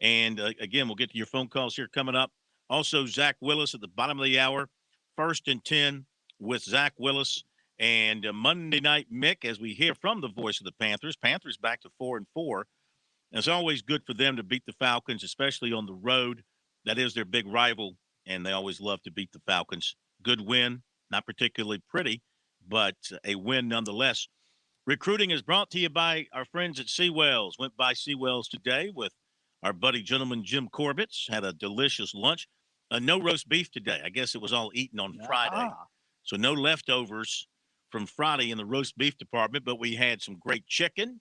And, again, we'll get to your phone calls here coming up. Also, Zach Willis at the bottom of the hour, 1st and 10 with Zach Willis. And Monday Night Mick, as we hear from the voice of the Panthers. Panthers back to 4-4. And it's always good for them to beat the Falcons, especially on the road. That is their big rival, and they always love to beat the Falcons. Good win, not particularly pretty, but a win nonetheless. Recruiting is brought to you by our friends at Seawells. Went by Seawells today with our buddy gentleman Jim Corbett. Had a delicious lunch. No roast beef today. I guess it was all eaten on Friday. So no leftovers from Friday in the roast beef department, but we had some great chicken,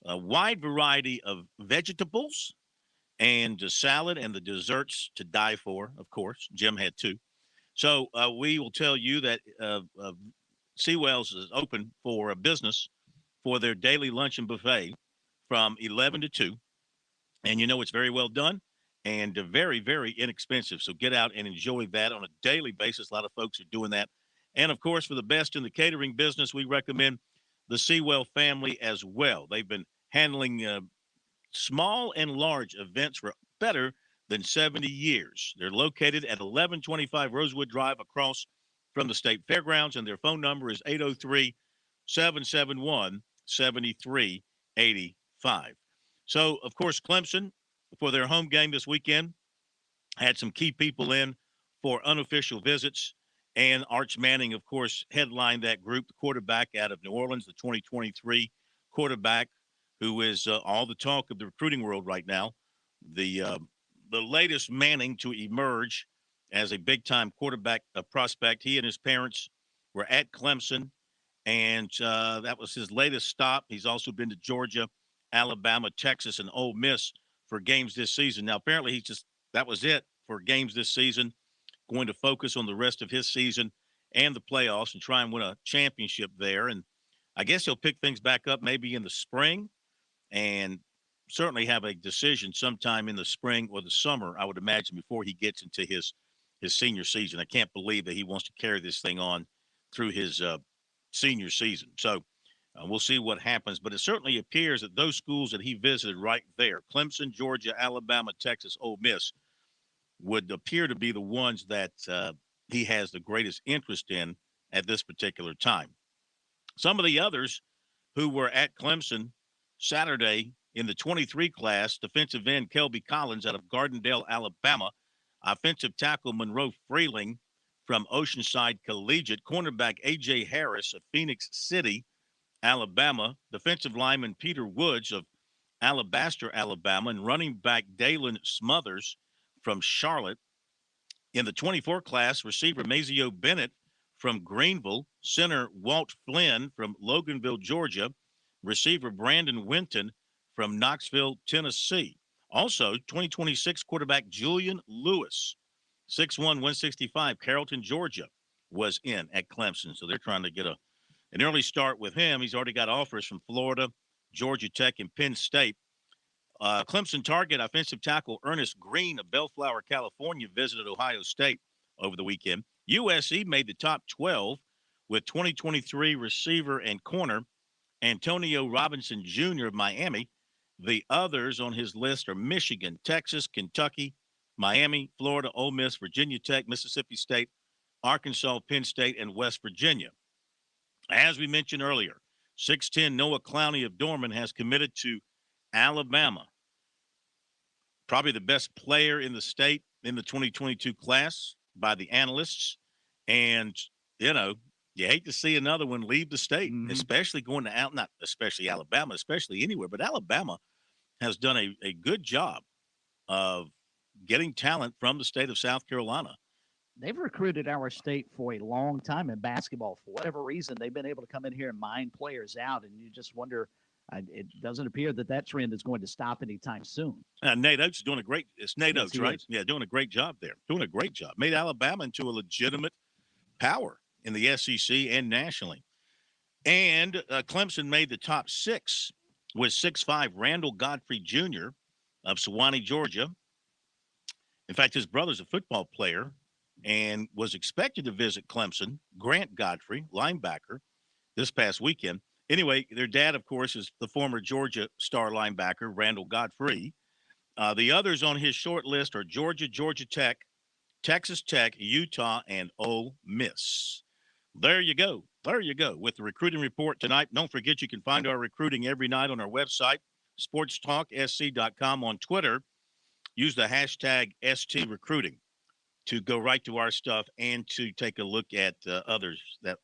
a wide variety of vegetables, and a salad, and the desserts to die for, of course. Jim had two. So we will tell you that Seawells is open for a business for their daily luncheon buffet from 11 to 2. And it's very well done and very, very inexpensive. So get out and enjoy that on a daily basis. A lot of folks are doing that. And, of course, for the best in the catering business, we recommend the Sewell family as well. They've been handling small and large events for better than 70 years. They're located at 1125 Rosewood Drive across from the State Fairgrounds, and their phone number is 803-771-7385. So, of course, Clemson, for their home game this weekend, had some key people in for unofficial visits. And Arch Manning, of course, headlined that group, the quarterback out of New Orleans, the 2023 quarterback, who is all the talk of the recruiting world right now. The latest Manning to emerge as a big-time quarterback prospect. He and his parents were at Clemson, and that was his latest stop. He's also been to Georgia, Alabama, Texas, and Ole Miss for games this season. Now, apparently, that was it for games this season. Going to focus on the rest of his season and the playoffs and try and win a championship there. And I guess he'll pick things back up maybe in the spring and certainly have a decision sometime in the spring or the summer, I would imagine, before he gets into his his senior season. I can't believe that he wants to carry this thing on through his senior season. So we'll see what happens. But it certainly appears that those schools that he visited right there, Clemson, Georgia, Alabama, Texas, Ole Miss, would appear to be the ones that he has the greatest interest in at this particular time. Some of the others who were at Clemson Saturday in the 23 class, defensive end Kelby Collins out of Gardendale, Alabama, offensive tackle Monroe Freeling from Oceanside Collegiate, cornerback A.J. Harris of Phoenix City, Alabama, defensive lineman Peter Woods of Alabaster, Alabama, and running back Dalen Smothers from Charlotte. In the 24 class, receiver Mazio Bennett from Greenville, center Walt Flynn from Loganville, Georgia, receiver Brandon Winton from Knoxville, Tennessee. Also, 2026 quarterback Julian Lewis, 6'1", 165, Carrollton, Georgia, was in at Clemson. So they're trying to get an early start with him. He's already got offers from Florida, Georgia Tech, and Penn State. Clemson target offensive tackle Ernest Green of Bellflower, California, visited Ohio State over the weekend. USC made the top 12 with 2023 receiver and corner Antonio Robinson Jr. of Miami. The others on his list are Michigan, Texas, Kentucky, Miami, Florida, Ole Miss, Virginia Tech, Mississippi State, Arkansas, Penn State, and West Virginia. As we mentioned earlier, 6'10" Noah Clowney of Dorman has committed to Alabama. Probably the best player in the state in the 2022 class by the analysts. And, you know, you hate to see another one leave the state, especially going to not especially Alabama, especially anywhere, but Alabama has done a good job of getting talent from the state of South Carolina. They've recruited our state for a long time in basketball. For whatever reason, they've been able to come in here and mine players out, and you just wonder. It doesn't appear that trend is going to stop anytime soon. Nate Oates is doing a great. It's Nate Oates, right? Is. Yeah, doing a great job there. Doing a great job. Made Alabama into a legitimate power in the SEC and nationally. And Clemson made the top 6 with 6'5" Randall Godfrey Jr. of Sewanee, Georgia. In fact, his brother's a football player and was expected to visit Clemson. Grant Godfrey, linebacker, this past weekend. Anyway, their dad, of course, is the former Georgia star linebacker, Randall Godfrey. The others on his short list are Georgia, Georgia Tech, Texas Tech, Utah, and Ole Miss. There you go. There you go with the recruiting report tonight. Don't forget you can find our recruiting every night on our website, SportsTalkSC.com, on Twitter. Use the hashtag STRecruiting to go right to our stuff and to take a look at others, that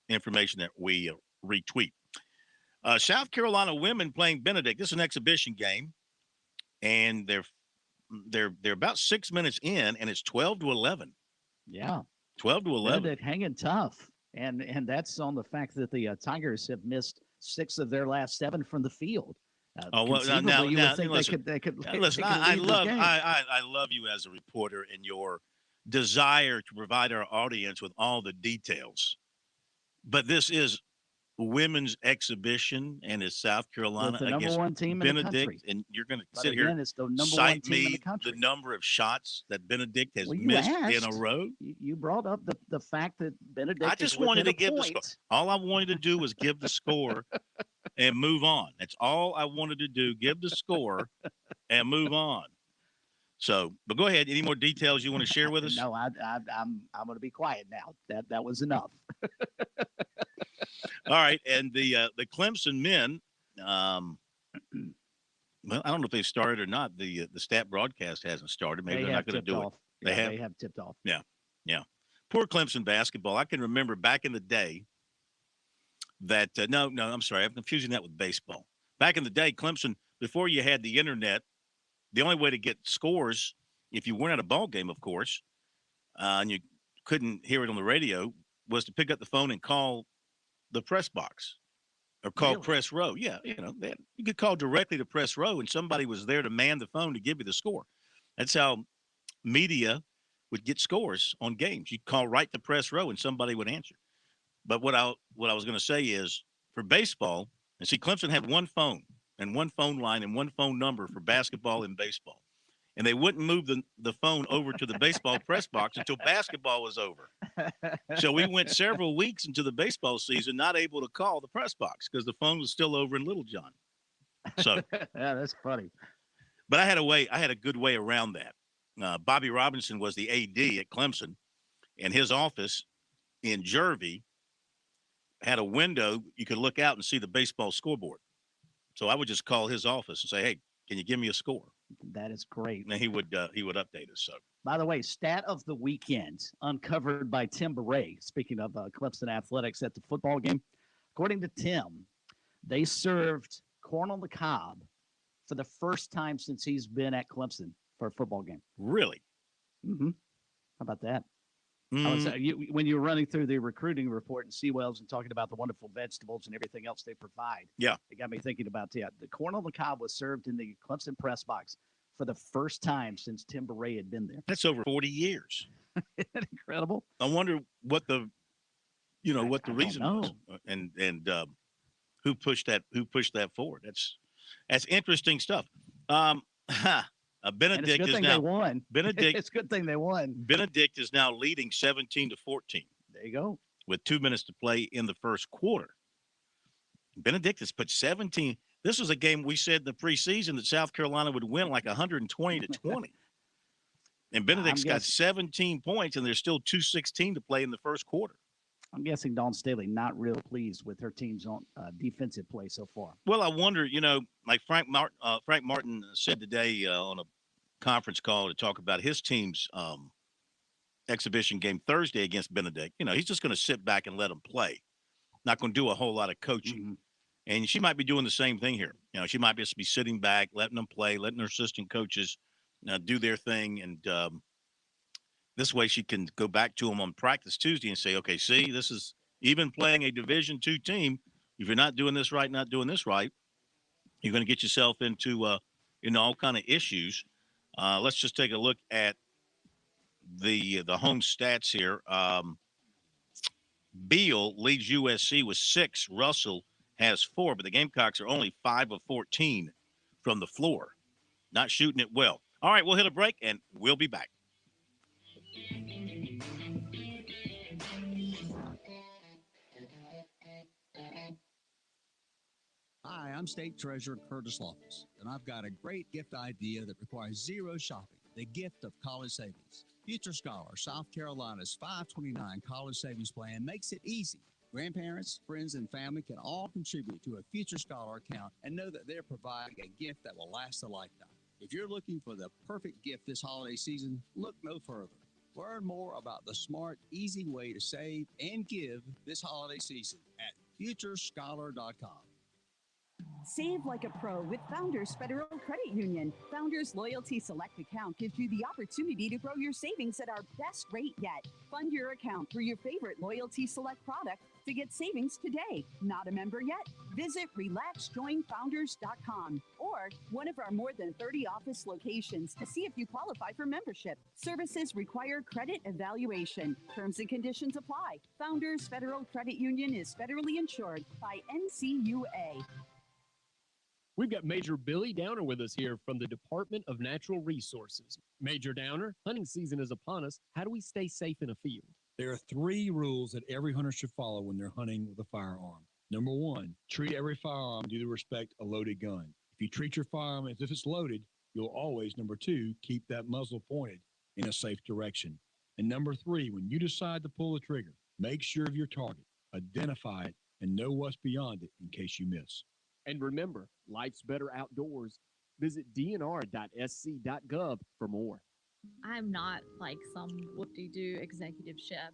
information that we retweet. South Carolina women playing Benedict. This is an exhibition game, and they're about 6 minutes in, and it's 12-11. Yeah, 12-11. Benedict hanging tough, and that's on the fact that the Tigers have missed 6 of their last 7 from the field. Now, listen, they could listen. I love you as a reporter and your desire to provide our audience with all the details, but this is women's exhibition, and it's South Carolina the number against 1 team Benedict, in the country. and you're going to But sit again, here it's the number cite 1 team in me the country. the number of shots that Benedict has Well, missed asked. in a row. You brought up the fact that Benedict. I just wanted to give the score. All I wanted to do was give the score and move on. That's all I wanted to do. Give the score and move on. So, but go ahead. Any more details you want to share with us? No, I'm going to be quiet now. That was enough. All right, and the Clemson men. Well, I don't know if they've started or not. The stat broadcast hasn't started. Maybe they're not going to do it. They have tipped off. Yeah. Poor Clemson basketball. I can remember back in the day that no, I'm sorry, I'm confusing that with baseball. Back in the day, Clemson, before you had the internet, the only way to get scores, if you weren't at a ball game, of course, and you couldn't hear it on the radio, was to pick up the phone and call the press box or call press row. Yeah, you could call directly to press row, and somebody was there to man the phone to give you the score. That's how media would get scores on games. You'd call right to press row, and somebody would answer. But what I was going to say is, for baseball, and see, Clemson had one phone and one phone line and one phone number for basketball and baseball. and they wouldn't move the phone over to the baseball press box until basketball was over. So we went several weeks into the baseball season not able to call the press box because the phone was still over in Little John. So yeah, that's funny. But I had a good way around that. Bobby Robinson was the AD at Clemson, and his office in Jervey had a window you could look out and see the baseball scoreboard. So I would just call his office and say, "Hey, can you give me a score?" That is great. And he would update us. So, by the way, stat of the weekend uncovered by Tim Beret. Speaking of Clemson athletics at the football game, according to Tim, they served corn on the cob for the first time since he's been at Clemson for a football game. Really? Mm-hmm. How about that? I was, when you were running through the recruiting report in Seawells and talking about the wonderful vegetables and everything else they provide, yeah, it got me thinking about that. The corn on the cob was served in the Clemson press box for the first time since Tim Beret had been there. That's over 40 years. Isn't that incredible? I wonder what the reason was, and who pushed that forward. That's interesting stuff. Benedict it's a good is thing now they won. Benedict. It's a good thing they won. Benedict is now leading 17-14. There you go. With 2 minutes to play in the first quarter. Benedict has put 17. This was a game we said in the preseason that South Carolina would win like 120-20. And Benedict's got 17 points, and there's still 2:16 to play in the first quarter. I'm guessing Dawn Staley not real pleased with her team's on defensive play so far. Well, I wonder, like Frank Martin said today on a conference call to talk about his team's exhibition game Thursday against Benedict. He's just going to sit back and let them play. Not going to do a whole lot of coaching. Mm-hmm. And she might be doing the same thing here. She might just be sitting back, letting them play, letting her assistant coaches do their thing. And this way she can go back to them on practice Tuesday and say, okay, see, this is even playing a Division II team. If you're not doing this right, not doing this right, you're going to get yourself into all kind of issues. Let's just take a look at the home stats here. Beal leads USC with 6. Russell has 4, but the Gamecocks are only 5 of 14 from the floor. Not shooting it well. All right, we'll hit a break, and we'll be back. Hi, I'm State Treasurer Curtis Loftus, and I've got a great gift idea that requires zero shopping, the gift of college savings. Future Scholar, South Carolina's 529 college savings plan makes it easy. Grandparents, friends, and family can all contribute to a Future Scholar account and know that they're providing a gift that will last a lifetime. If you're looking for the perfect gift this holiday season, look no further. Learn more about the smart, easy way to save and give this holiday season at FutureScholar.com. Save like a pro with Founders Federal Credit Union. Founders Loyalty Select account gives you the opportunity to grow your savings at our best rate yet. Fund your account through your favorite Loyalty Select product to get savings today. Not a member yet? Visit RelaxJoinFounders.com or one of our more than 30 office locations to see if you qualify for membership. Services require credit evaluation. Terms and conditions apply. Founders Federal Credit Union is federally insured by NCUA. We've got Major Billy Downer with us here from the Department of Natural Resources. Major Downer, hunting season is upon us. How do we stay safe in a field? There are 3 rules that every hunter should follow when they're hunting with a firearm. Number 1, treat every firearm due to respect a loaded gun. If you treat your firearm as if it's loaded, you'll always, number 2, keep that muzzle pointed in a safe direction. And number 3, when you decide to pull the trigger, make sure of your target, identify it, and know what's beyond it in case you miss. And remember, life's better outdoors. Visit dnr.sc.gov for more. I'm not like some whoop-de-doo executive chef.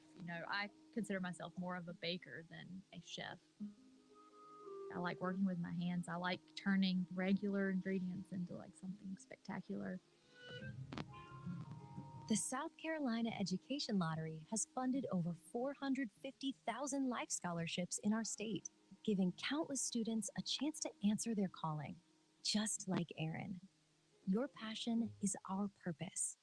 I consider myself more of a baker than a chef. I like working with my hands. I like turning regular ingredients into like something spectacular. The South Carolina Education Lottery has funded over 450,000 life scholarships in our state, giving countless students a chance to answer their calling, just like Aaron. Your passion is our purpose.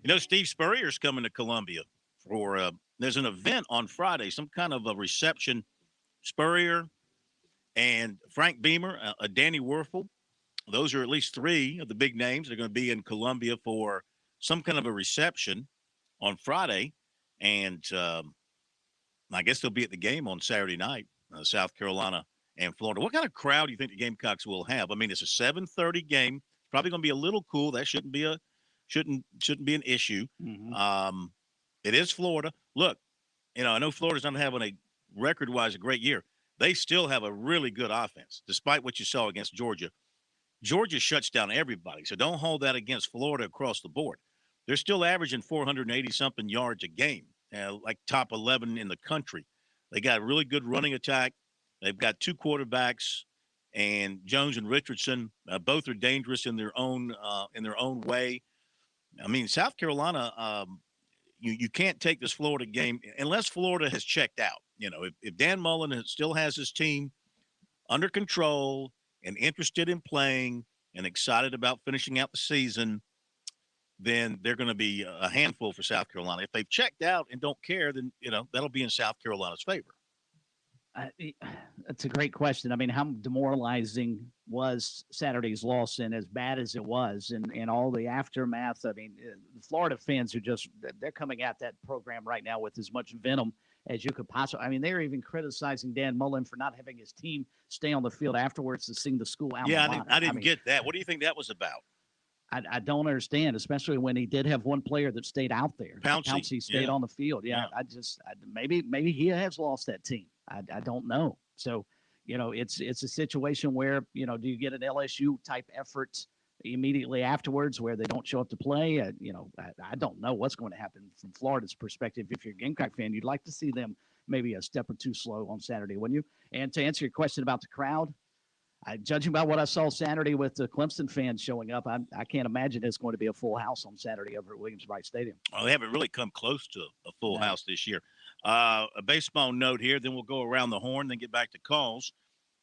You know, Steve Spurrier's coming to Columbia for there's an event on Friday, some kind of a reception. Spurrier and Frank Beamer, Danny Werfel. Those are at least three of the big names. They're going to be in Columbia for some kind of a reception on Friday. And I guess they'll be at the game on Saturday night, South Carolina and Florida. What kind of crowd do you think the Gamecocks will have? I mean, it's a 7:30 game. Probably going to be a little cool. That shouldn't be an issue. It is Florida. Look, I know Florida's not having a record-wise a great year. They still have a really good offense, despite what you saw against Georgia. Georgia shuts down everybody, so don't hold that against Florida across the board. They're still averaging 480-something yards a game, like top 11 in the country. They got a really good running attack. They've got two quarterbacks, and Jones and Richardson both are dangerous in their own way. I mean, South Carolina, you can't take this Florida game unless Florida has checked out. If Dan Mullen still has his team under control and interested in playing and excited about finishing out the season, then they're going to be a handful for South Carolina. If they've checked out and don't care, then, that'll be in South Carolina's favor. That's a great question. I mean, how demoralizing was Saturday's loss, and as bad as it was, and all the aftermath? I mean, the Florida fans they're coming at that program right now with as much venom as you could possibly. I mean, they're even criticizing Dan Mullen for not having his team stay on the field afterwards to sing the school alma mater. I didn't get that. What do you think that was about? I don't understand, especially when he did have one player that stayed out there. Pouncey stayed on the field. Yeah. Maybe he has lost that team. I don't know. So, it's a situation where, do you get an LSU type effort immediately afterwards where they don't show up to play? I don't know what's going to happen from Florida's perspective. If you're a Gamecock fan, you'd like to see them maybe a step or two slow on Saturday, wouldn't you? And to answer your question about the crowd, judging by what I saw Saturday with the Clemson fans showing up, I can't imagine it's going to be a full house on Saturday over at Williams-Brice Stadium. Well, they haven't really come close to a full house this year. A baseball note here, then we'll go around the horn, then get back to calls.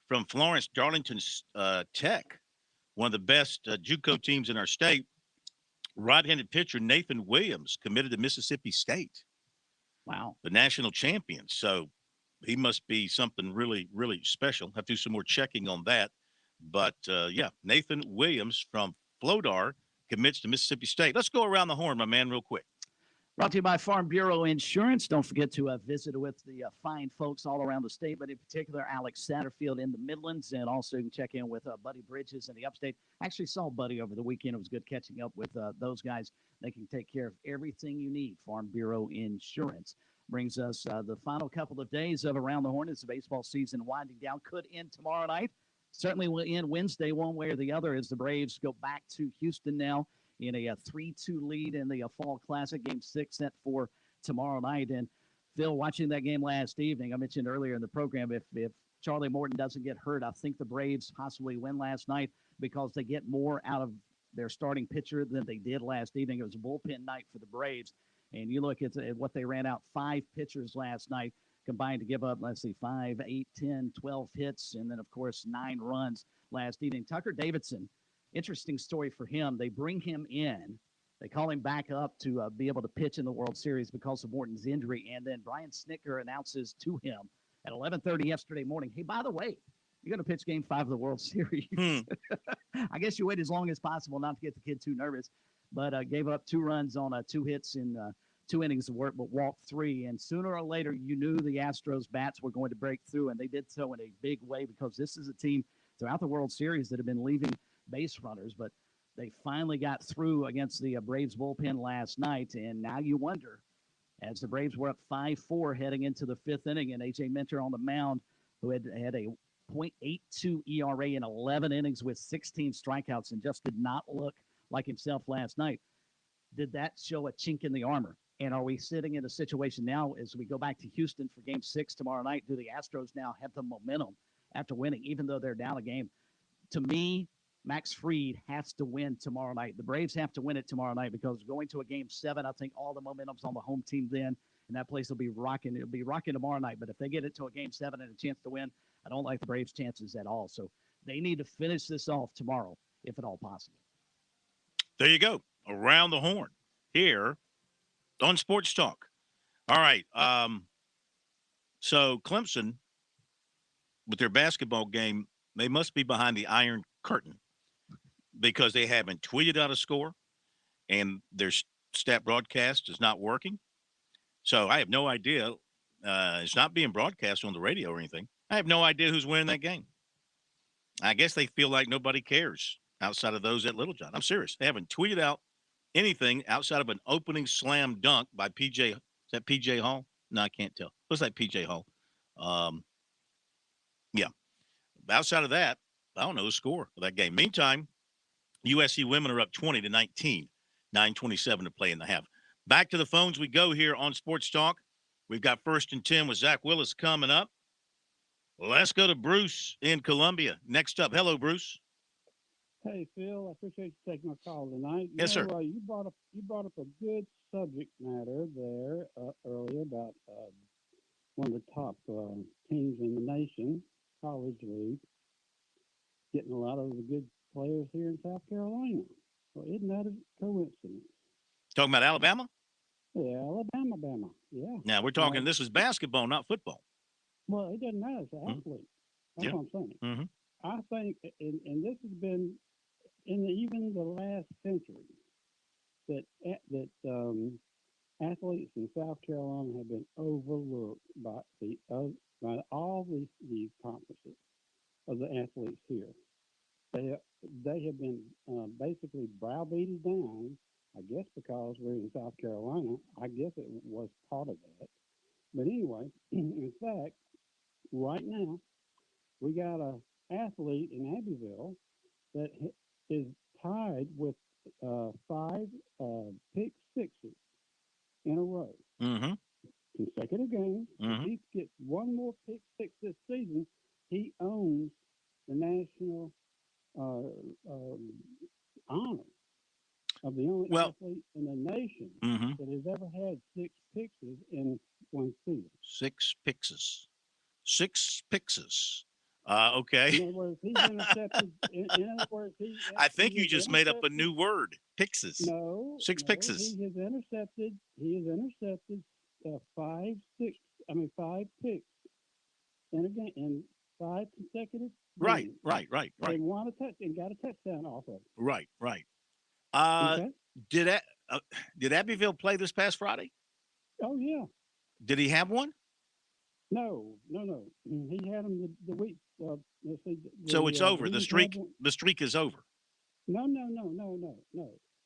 From Florence, Darlington Tech, one of the best JUCO teams in our state, right-handed pitcher Nathan Williams committed to Mississippi State. Wow. The national champion. So he must be something really, really special. Have to do some more checking on that. But, Nathan Williams from Flodar commits to Mississippi State. Let's go around the horn, my man, real quick. Brought to you by Farm Bureau Insurance. Don't forget to visit with the fine folks all around the state, but in particular, Alex Satterfield in the Midlands. And also you can check in with Buddy Bridges in the upstate. Actually saw Buddy over the weekend. It was good catching up with those guys. They can take care of everything you need. Farm Bureau Insurance. Brings us the final couple of days of Around the Horn as the baseball season winding down. Could end tomorrow night. Certainly will end Wednesday one way or the other as the Braves go back to Houston now in a 3-2 lead in the Fall Classic. Game 6 set for tomorrow night. And Phil, watching that game last evening, I mentioned earlier in the program, if Charlie Morton doesn't get hurt, I think the Braves possibly win last night because they get more out of their starting pitcher than they did last evening. It was a bullpen night for the Braves. And you look at what they ran out, 5 pitchers last night combined to give up, 5, 8, 10, 12 hits, and then, of course, 9 runs last evening. Tucker Davidson, interesting story for him. They bring him in. They call him back up to be able to pitch in the World Series because of Morton's injury. And then Brian Snitker announces to him at 11:30 yesterday morning, hey, by the way, you're going to pitch Game 5 of the World Series. I guess you wait as long as possible not to get the kid too nervous, but gave up 2 runs on 2 hits in 2 innings of work, but walked 3. And sooner or later, you knew the Astros bats were going to break through, and they did so in a big way because this is a team throughout the World Series that have been leaving base runners, but they finally got through against the Braves bullpen last night. And now you wonder, as the Braves were up 5-4 heading into the 5th inning, and A.J. Minter on the mound, who had a .82 ERA in 11 innings with 16 strikeouts and just did not look like himself last night. Did that show a chink in the armor? And are we sitting in a situation now as we go back to Houston for Game 6 tomorrow night? Do the Astros now have the momentum after winning, even though they're down a game? To me, Max Fried has to win tomorrow night. The Braves have to win it tomorrow night because going to a Game 7, I think all the momentum's on the home team then, and that place will be rocking. It'll be rocking tomorrow night. But if they get it to a Game 7 and a chance to win, I don't like the Braves' chances at all. So they need to finish this off tomorrow, if at all possible. There you go. Around the horn. here on Sports Talk. All right. So Clemson, with their basketball game, they must be behind the Iron Curtain because they haven't tweeted out a score and their stat broadcast is not working. So I have no idea. It's not being broadcast on the radio or anything. I have no idea who's winning that game. I guess they feel like nobody cares outside of those at Littlejohn. I'm serious. They haven't tweeted out anything outside of an opening slam dunk by PJ. Is that PJ Hall? No, I can't tell. Looks like PJ Hall. Yeah. Outside of that, I don't know the score of that game. Meantime, USC women are up 20-19, 9:27 to play in the half. Back to the phones we go here on Sports Talk. We've got 1st and 10 with Zach Willis coming up. Let's go to Bruce in Columbia. Next up. Hello, Bruce. Hey, Phil. I appreciate you taking my call tonight. Yes, sir. You brought up a good subject matter there earlier about one of the top teams in the nation, College League, getting a lot of the good players here in South Carolina. Well, isn't that a coincidence? Talking about Alabama? Yeah, Alabama. Yeah. Now, we're talking, this is basketball, not football. Well, it doesn't matter. It's an athlete. That's Yeah. what I'm saying. Mm-hmm. I think, and this has been in even the last century, that athletes in South Carolina have been overlooked by all the conferences of the athletes here. They have been basically browbeaten down. I guess because we're in South Carolina. I guess it was part of that. But anyway, in fact, right now we got a athlete in Abbeville that is tied with 5 pick sixes in a row. Mm-hmm. Consecutive games. Mm-hmm. If he gets one more pick six this season, he owns the national honor of the only athlete in the nation that has ever had 6 picks in one season. 6 picks. 6 picks. Okay. In other words, he's intercepted. In other words, I think you just made up a new word. Pixes. No. 6 pixes. He has intercepted 5 picks in a game in 5 consecutive Right. games. Right. And and got a touchdown off of it. Right. Okay. Did Abbeville play this past Friday? Oh yeah. Did he have one? No. He had him the week. Let's see. So it's over. The streak is over. No.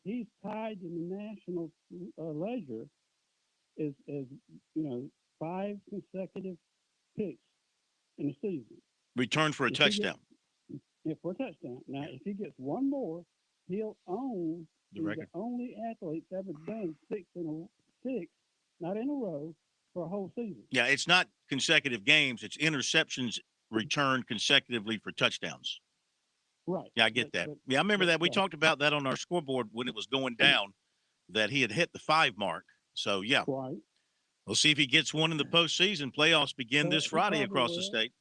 He's tied in the national ledger as 5 consecutive picks in a season. Returned for a touchdown. For a touchdown. Now, if he gets one more, he'll own the record. The only athlete ever done 6 not in a row, for a whole season. Yeah, it's not consecutive games. It's interceptions returned consecutively for touchdowns. Right. Yeah, I get that. I remember that. We talked about that on our scoreboard when it was going down, that he had hit the 5 mark. So, yeah. Right. We'll see if he gets one in the postseason. Playoffs begin this Friday across the state.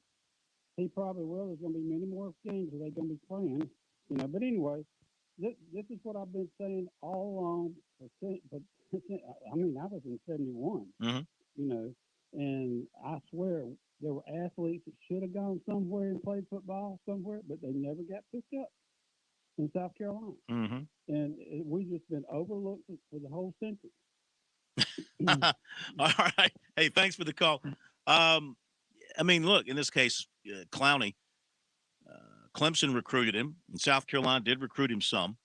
He probably will. There's going to be many more games that they're going to be playing. But anyway, this is what I've been saying all along. But I mean, I was in 71. And I swear there were athletes that should have gone somewhere and played football somewhere, but they never got picked up in South Carolina. And we've just been overlooked for the whole century. All right. Hey, thanks for the call. I mean, look, in this case, Clowney, Clemson recruited him, and South Carolina did recruit him some.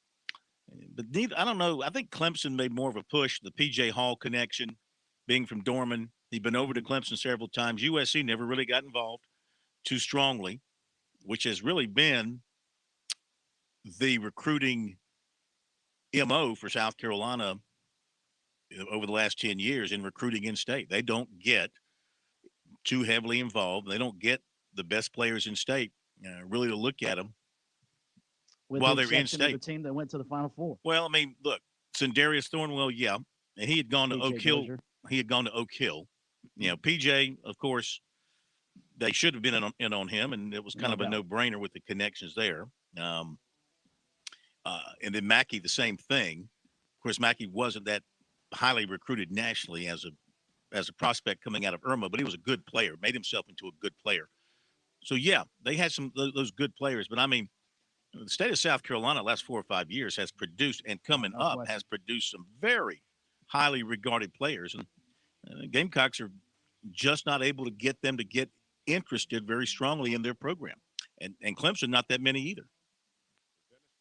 But I don't know. I think Clemson made more of a push, the P.J. Hall connection, being from Dorman. He'd been over to Clemson several times. USC never really got involved too strongly, which has really been the recruiting MO for South Carolina over the last 10 years in recruiting in-state. They don't get too heavily involved. They don't get the best players in state really to look at them while they're in state. The team that went to the Final Four. Well, I mean, look, Sindarius Thornwell, yeah, and he had gone to Oak Hill. Glazier. He had gone to Oak Hill. PJ, of course, they should have been in on him, and it was kind of a no-brainer with the connections there. And then Mackey, the same thing. Of course, Mackey wasn't that highly recruited nationally as a prospect coming out of Irma, but he was a good player, made himself into a good player. So yeah, they had some those good players, but I mean, the state of South Carolina, the last 4 or 5 years, has produced and coming up has produced some very highly regarded players, and Gamecocks are just not able to get them to get interested very strongly in their program, and Clemson not that many either.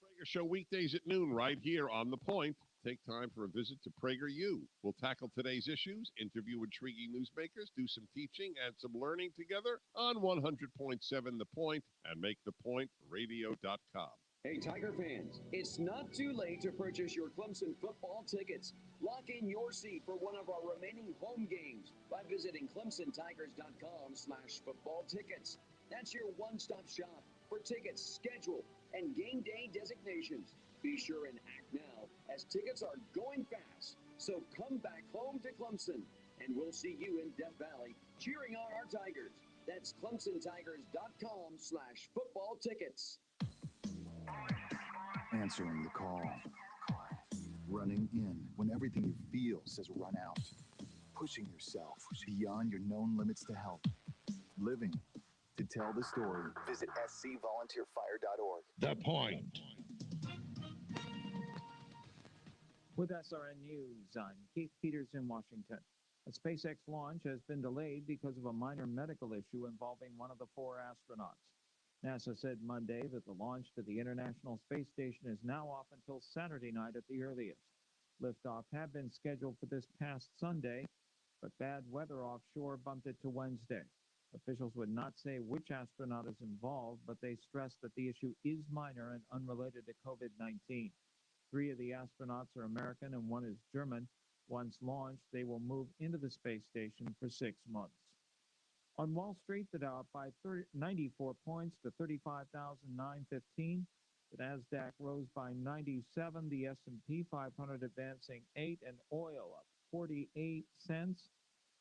Prager Show weekdays at noon right here on The Point. Take time for a visit to PragerU. We'll tackle today's issues, interview intriguing newsmakers, do some teaching and some learning together on 100.7 The Point and MakeThePointRadio.com. Hey, Tiger fans, it's not too late to purchase your Clemson football tickets. Lock in your seat for one of our remaining home games by visiting ClemsonTigers.com/football tickets. That's your one-stop shop for tickets, schedule, and game day designations. Be sure and act now, as tickets are going fast. So come back home to Clemson, and we'll see you in Death Valley cheering on our Tigers. That's ClemsonTigers.com/football tickets. Answering the call. Running in when everything you feel says run out. Pushing yourself beyond your known limits to help. Living to tell the story. Visit scvolunteerfire.org. The Point. With SRN News, I'm Keith Peters in Washington. A SpaceX launch has been delayed because of a minor medical issue involving one of the 4 astronauts. NASA said Monday that the launch to the International Space Station is now off until Saturday night at the earliest. Liftoff had been scheduled for this past Sunday, but bad weather offshore bumped it to Wednesday. Officials would not say which astronaut is involved, but they stressed that the issue is minor and unrelated to COVID-19. 3 of the astronauts are American and 1 is German. Once launched, they will move into the space station for 6 months. On Wall Street, the Dow up by 94 points to 35,915. The Nasdaq rose by 97. The S&P 500 advancing 8, and oil up 48 cents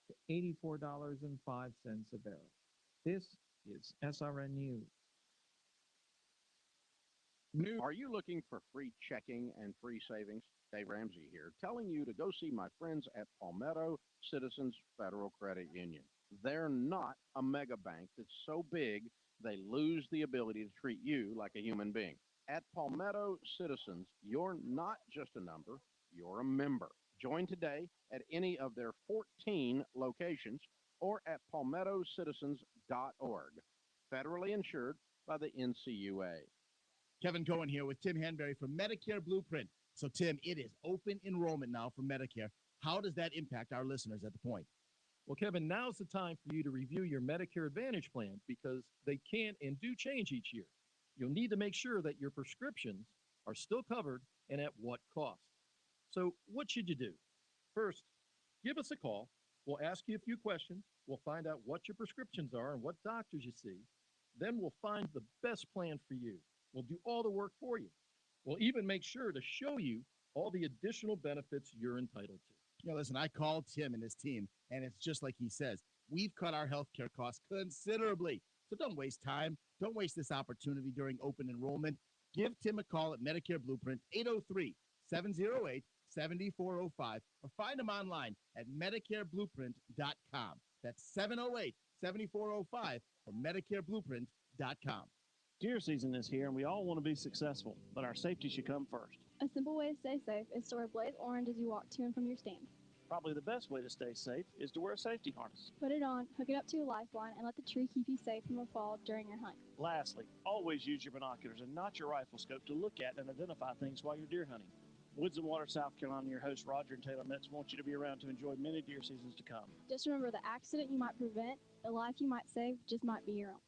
to $84.05 a barrel. This is SRN News. Are you looking for free checking and free savings? Dave Ramsey here, telling you to go see my friends at Palmetto Citizens Federal Credit Union. They're not a mega bank that's so big they lose the ability to treat you like a human being. At Palmetto Citizens, you're not just a number, you're a member. Join today at any of their 14 locations or at palmettocitizens.org. Federally insured by the NCUA. Kevin Cohen here with Tim Hanbury from Medicare Blueprint. So, Tim, it is open enrollment now for Medicare. How does that impact our listeners at the Point? Well, Kevin, now's the time for you to review your Medicare Advantage plan because they can and do change each year. You'll need to make sure that your prescriptions are still covered and at what cost. So what should you do? First, give us a call. We'll ask you a few questions. We'll find out what your prescriptions are and what doctors you see. Then we'll find the best plan for you. We'll do all the work for you. We'll even make sure to show you all the additional benefits you're entitled to. You know, listen, I called Tim and his team, and it's just like he says. We've cut our healthcare costs considerably. So don't waste time. Don't waste this opportunity during open enrollment. Give Tim a call at Medicare Blueprint, 803-708-7405, or find him online at MedicareBlueprint.com. That's 708-7405 or MedicareBlueprint.com. Deer season is here, and we all want to be successful, but our safety should come first. A simple way to stay safe is to wear Blaze Orange as you walk to and from your stand. Probably the best way to stay safe is to wear a safety harness. Put it on, hook it up to a lifeline, and let the tree keep you safe from a fall during your hunt. Lastly, always use your binoculars and not your rifle scope to look at and identify things while you're deer hunting. Woods and Water, South Carolina, your host Roger and Taylor Metz want you to be around to enjoy many deer seasons to come. Just remember, the accident you might prevent, the life you might save, just might be your own.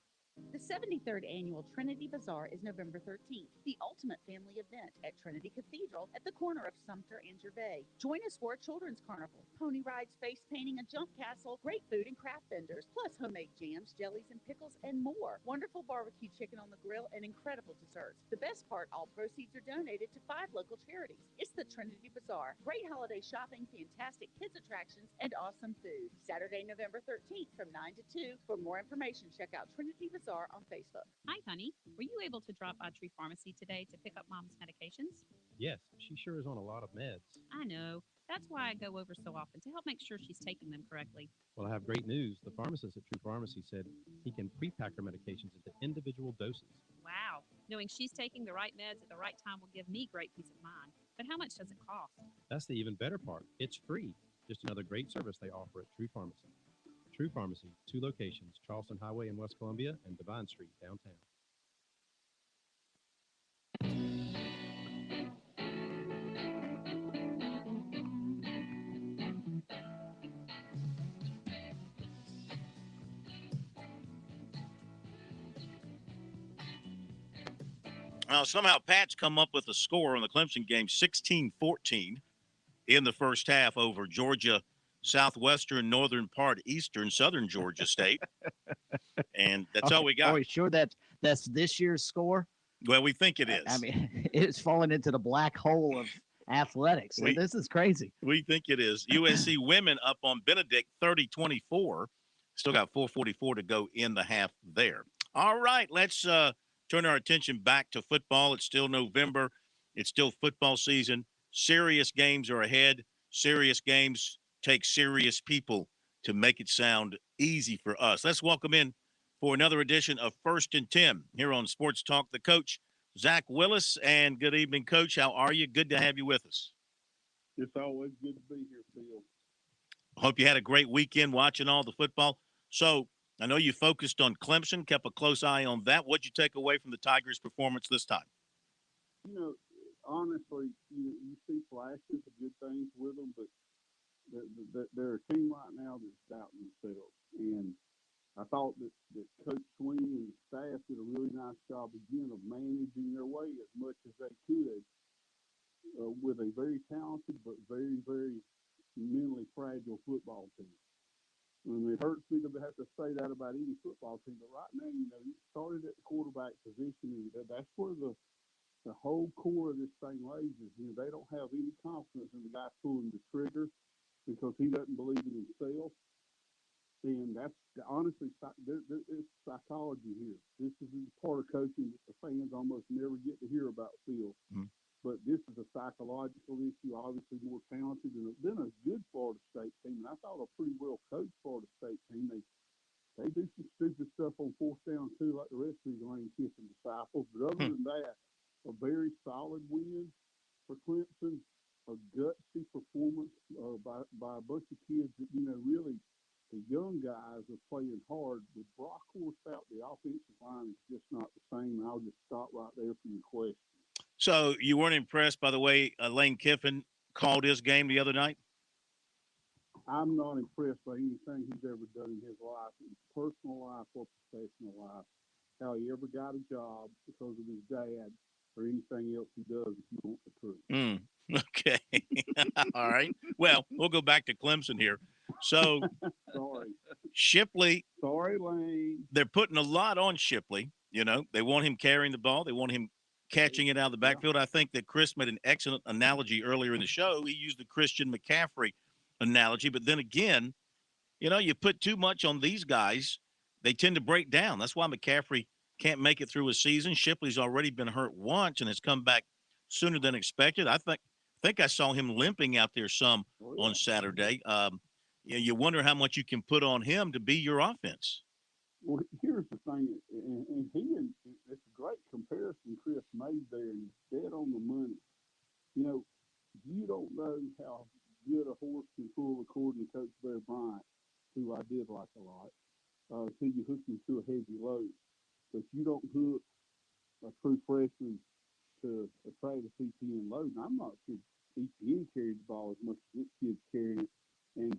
The 73rd Annual Trinity Bazaar is November 13th, the ultimate family event at Trinity Cathedral at the corner of Sumter and Gervais. Join us for a children's carnival, pony rides, face painting, a jump castle, great food and craft vendors, plus homemade jams, jellies, and pickles, and more. Wonderful barbecue chicken on the grill and incredible desserts. The best part, all proceeds are donated to 5 local charities. It's the Trinity Bazaar. Great holiday shopping, fantastic kids attractions, and awesome food. Saturday, November 13th from 9 to 2. For more information, check out Trinity Bazaar on Facebook. Hi, honey. Were you able to drop by Tree Pharmacy today to pick up Mom's medications? Yes, she sure is on a lot of meds. I know. That's why I go over so often to help make sure she's taking them correctly. Well, I have great news. The pharmacist at True Pharmacy said he can pre-pack her medications into individual doses. Wow. Knowing she's taking the right meds at the right time will give me great peace of mind. But how much does it cost? That's the even better part. It's free. Just another great service they offer at True Pharmacy. True Pharmacy, 2 locations, Charleston Highway in West Columbia and Divine Street downtown. Somehow Pat's come up with a score on the Clemson game, 16-14 in the first half over Georgia Southwestern, Northern Part, Eastern, Southern Georgia State. And that's all we got. Are we sure that's this year's score? Well, we think it is. I mean, it's fallen into the black hole of athletics. This is crazy. We think it is. USC women up on Benedict 30-24. Still got 4:44 to go in the half there. All right, let's turn our attention back to football. It's still November. It's still football season. Serious games are ahead. Serious games take serious people to make it sound easy for us. Let's welcome in for another edition of First and 10 here on Sports Talk, the coach, Zach Willis. And good evening, Coach. How are you? Good to have you with us. It's always good to be here, Phil. Hope you had a great weekend watching all the football. So I know you focused on Clemson, kept a close eye on that. What'd you take away from the Tigers' performance this time? You know, honestly, you see flashes of good things with them, but they're a team right now that's doubting themselves. And I thought that Coach Sweeney and the staff did a really nice job again of managing their way as much as they could with a very talented but very, very mentally fragile football team. And it hurts me to have to say that about any football team, but right now, you started at the quarterback position, and that's where the whole core of this thing lays. They don't have any confidence in the guy pulling the trigger because he doesn't believe in himself. And that's honestly, there's psychology here. This is part of coaching that the fans almost never get to hear about, Phil. Mm-hmm. But this is a psychological issue, obviously more talented than a good Florida State team. And I thought a pretty well-coached Florida State team. They do some stupid stuff on fourth down, too, like the rest of these lane-kissing disciples. But other than that, a very solid win for Clemson, a gutsy performance by a bunch of kids that, really the young guys are playing hard. With Brockhorst out, the offensive line is just not the same. I'll just stop right there for your question. So you weren't impressed by the way Lane Kiffin called his game the other night? I'm not impressed by anything he's ever done in his life, in personal life or professional life, how he ever got a job because of his dad or anything else he does, if you want the truth. Okay. All right. Well, we'll go back to Clemson here. So Sorry. Shipley. Sorry, Lane. They're putting a lot on Shipley. They want him carrying the ball. They want him catching it out of the backfield. I think that Chris made an excellent analogy earlier in the show. He used the Christian McCaffrey analogy. But then again, you put too much on these guys, they tend to break down. That's why McCaffrey can't make it through a season. Shipley's already been hurt once and has come back sooner than expected. I think I saw him limping out there some on Saturday. You wonder how much you can put on him to be your offense. Well, here's the thing, and it's a great comparison Chris made there, and it's dead on the money. You don't know how good a horse can pull, according to Coach Bear Bryant, who I did like a lot, until you hook him to a heavy load. But you don't hook a true freshman to a Travis Etienne load. And I'm not sure Etienne carried the ball as much as this kid's carrying it. And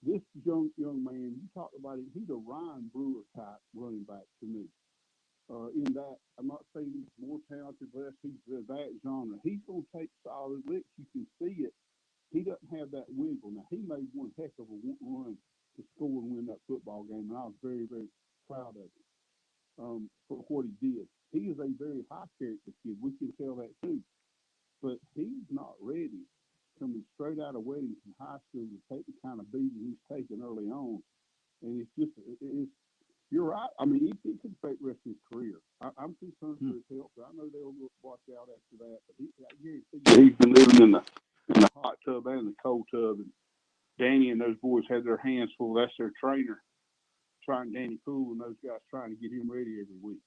this young man, you talked about it, he's a Ryan Brewer type running back to me. In that, I'm not saying he's more talented, less he's that genre. He's going to take solid licks. You can see it. He doesn't have that wiggle. Now, he made one heck of a run to score and win that football game, and I was very, very proud of him for what he did. He is a very high-character kid. We can tell that, too. But he's not ready, coming straight out of Weddington High School, to take the kind of beating he's taken early on. And you're right. I mean, he could fake the rest of his career. I'm concerned for his health, but I know they'll watch out after that. But I guarantee you, he's been living in the hot tub and the cold tub. And Danny and those boys had their hands full. That's their trainer, trying Danny Poole and those guys trying to get him ready every week.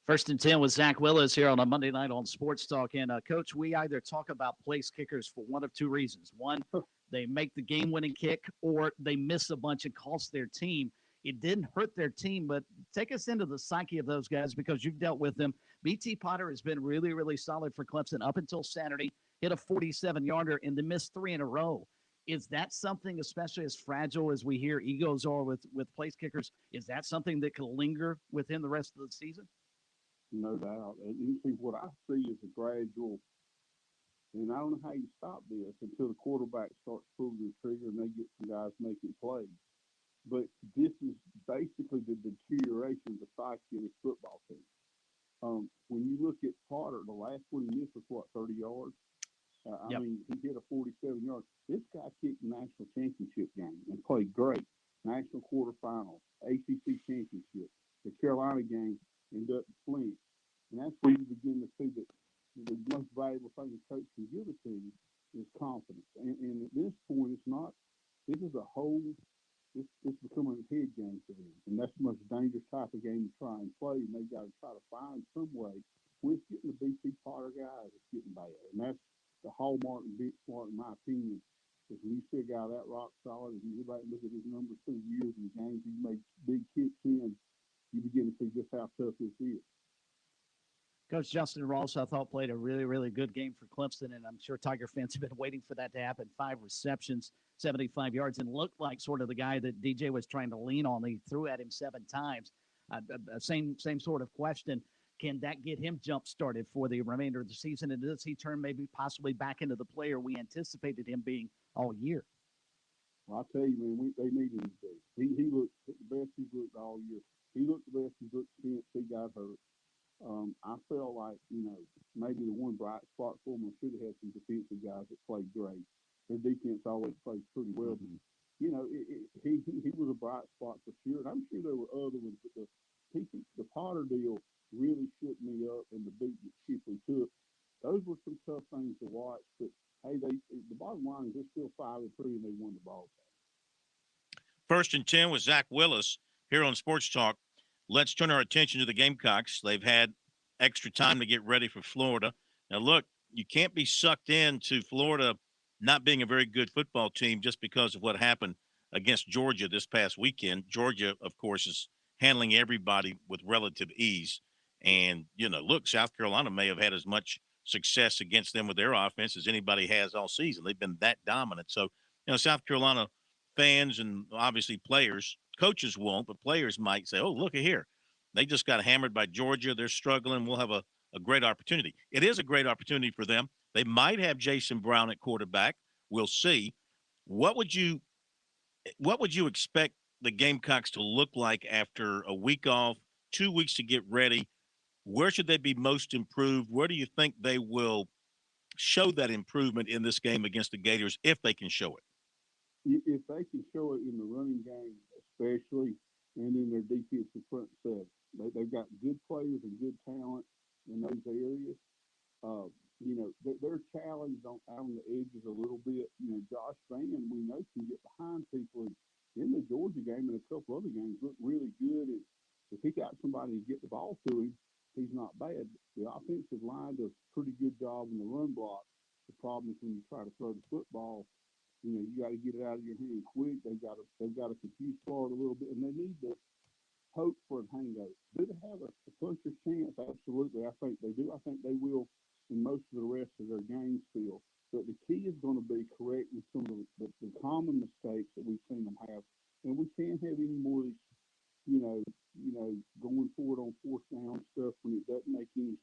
1st and 10 with Zach Willis here on a Monday night on Sports Talk. And, Coach, we either talk about place kickers for one of two reasons. One, they make the game-winning kick, or they miss a bunch and cost their team. It didn't hurt their team, but take us into the psyche of those guys because you've dealt with them. B.T. Potter has been really, really solid for Clemson up until Saturday, hit a 47-yarder, and then missed 3 in a row. Is that something, especially as fragile as we hear egos are with place kickers, is that something that could linger within the rest of the season? No doubt. And you see, what I see is a gradual, and I don't know how you stop this until the quarterback starts pulling the trigger and they get some guys making plays. But this is basically the deterioration of the psyche of this football team. When you look at Potter, the last one he missed was what, 30 yards? I mean, he hit a 47 yards. This guy kicked the national championship game and played great. National quarterfinals, ACC championship, the Carolina game, and up Flint. And that's where you begin to see that the most valuable thing a coach can give a team is confidence. And at this point, it's not. This is a whole. It's becoming a head game for them, and that's the most dangerous type of game to try and play. And they've got to try to find some way. When it's getting the BC Potter guys, it's getting bad, and that's the hallmark and big smart, in my opinion. Is when you see a guy that rock solid, and you go back and look at his numbers through years and games he made big kicks in, you begin to see just how tough this is. Coach Justin Ross, I thought, played a really, really good game for Clemson, and I'm sure Tiger fans have been waiting for that to happen. 5 receptions, 75 yards, and looked like sort of the guy that DJ was trying to lean on. He threw at him 7 times. Same sort of question. Can that get him jump-started for the remainder of the season, and does he turn maybe possibly back into the player we anticipated him being all year? Well, I tell you, man, they needed him to. He looked the best he's looked all year. He looked the best he's looked since he got hurt. I felt like, maybe the one bright spot for them should have had some defensive guys that played great. Their defense always plays pretty well. But, he was a bright spot for sure. And I'm sure there were other ones, but the Potter deal really shook me up, and the beat that Shipley took. Those were some tough things to watch. But, hey, the bottom line is they're still 5-3 and they won the ball game. 1st and 10 with Zach Willis here on Sports Talk. Let's turn our attention to the Gamecocks. They've had extra time to get ready for Florida. Now, look, you can't be sucked into Florida not being a very good football team just because of what happened against Georgia this past weekend. Georgia, of course, is handling everybody with relative ease. And, look, South Carolina may have had as much success against them with their offense as anybody has all season. They've been that dominant. So, South Carolina fans and obviously players, coaches won't, but players might say, oh, look at here. They just got hammered by Georgia. They're struggling. We'll have a great opportunity. It is a great opportunity for them. They might have Jason Brown at quarterback. We'll see. What would you expect the Gamecocks to look like after a week off, 2 weeks to get ready? Where should they be most improved? Where do you think they will show that improvement in this game against the Gators if they can show it? If they can show it in the running game, especially, and in their defensive front seven, they've got good players and good talent in those areas. They're challenged on the edges a little bit. Josh Van, we know, can get behind people. In the Georgia game and a couple other games, looked really good. And if he got somebody to get the ball to him, he's not bad. The offensive line does a pretty good job in the run block. The problem is when you try to throw the football, you got to get it out of your hand quick. They've got to confuse Florida a little bit, and they need to hope for a hangover. Do they have a puncher's chance? Absolutely. I think they do. I think they will in most of the rest of their games still. But the key is going to be correcting some of the common mistakes that we've seen them have. And we can't have any more of these, going forward on 4th down stuff when it doesn't make any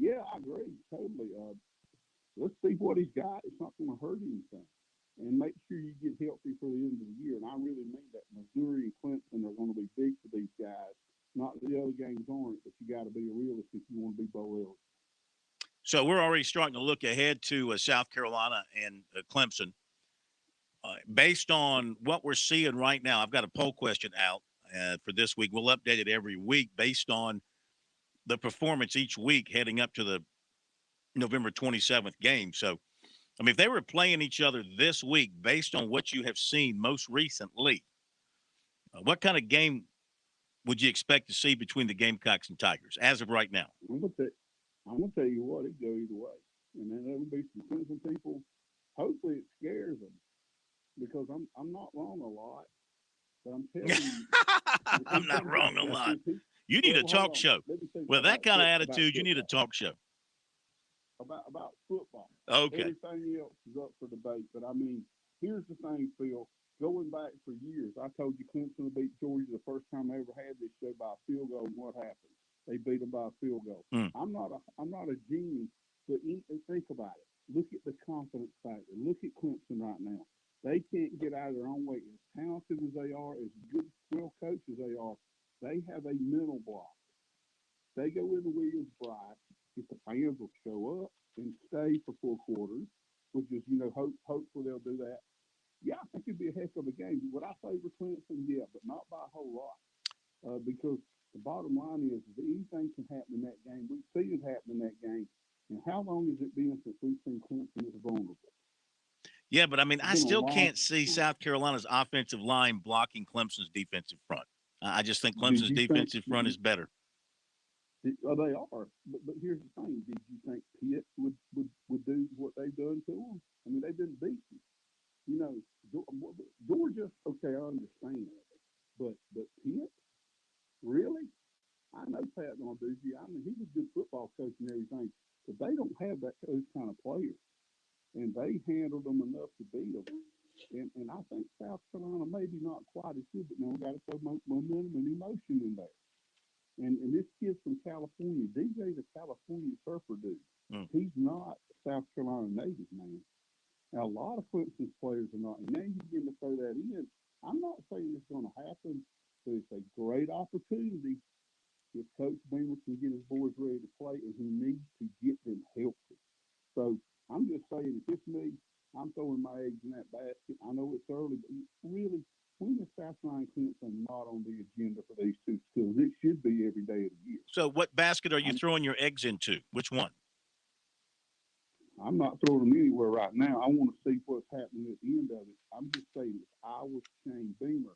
Yeah, I agree totally. Let's see what he's got. It's not going to hurt anything. And make sure you get healthy for the end of the year. And I really mean that. Missouri and Clemson are going to be big for these guys. Not that the other games aren't, but you got to be a realist if you want to be bowl eligible. So we're already starting to look ahead to South Carolina and Clemson. Based on what we're seeing right now, I've got a poll question out for this week. We'll update it every week based on the performance each week heading up to the November 27th game. So, I mean, if they were playing each other this week, based on what you have seen most recently, what kind of game would you expect to see between the Gamecocks and Tigers as of right now? I'm gonna tell you what, it go either way. And then there'll be some Clemson people. Hopefully, it scares them because I'm not wrong a lot. But I'm telling you, I'm not wrong a lot. You need a talk show. With that kind of attitude, you need a talk show. About football. Okay. Everything else is up for debate. But, I mean, here's the thing, Phil. Going back for years, I told you Clemson would beat Georgia the first time they ever had this show by a field goal. And what happened? They beat them by a field goal. I'm not a genius, but think about it. Look at the confidence factor. Look at Clemson right now. They can't get out of their own way. As talented as they are, as good, well coached as they are, they have a mental block. They go into Williams-Brice, if the fans will show up and stay for 4 quarters, which is, hopefully they'll do that. Yeah, I think it'd be a heck of a game. Would I favor Clemson? Yeah, but not by a whole lot. Because the bottom line is that anything can happen in that game. We've seen it happen in that game. And how long has it been since we've seen Clemson as vulnerable? Yeah, but I mean, I still can't see South Carolina's offensive line blocking Clemson's defensive front. I just think Clemson's defensive front is better. Well, they are. But here's the thing. Did you think Pitt would do what they've done to them? I mean, they've been beaten. Georgia, okay, I understand. But Pitt? Really? I know Pat Narduzzi. I mean, he's a good football coach and everything. But they don't have those kind of players. And they handled them enough to beat them. And I think South Carolina maybe not quite as good, but now we got to throw momentum and emotion in there. And this kid's from California. DJ's a California surfer dude. He's not a South Carolina native, man. Now, a lot of Clemson's players are not. And now you begin to throw that in. I'm not saying it's going to happen, but it's a great opportunity if Coach Beamer can get his boys ready to play, and he needs to get them healthy. So I'm just saying, if it's me, I'm throwing my eggs in that basket. I know it's early, but really, when is South Carolina and Clemson not on the agenda for these two schools? It should be every day of the year. So what basket are you throwing your eggs into? Which one? I'm not throwing them anywhere right now. I want to see what's happening at the end of it. I'm just saying, if I was Shane Beamer,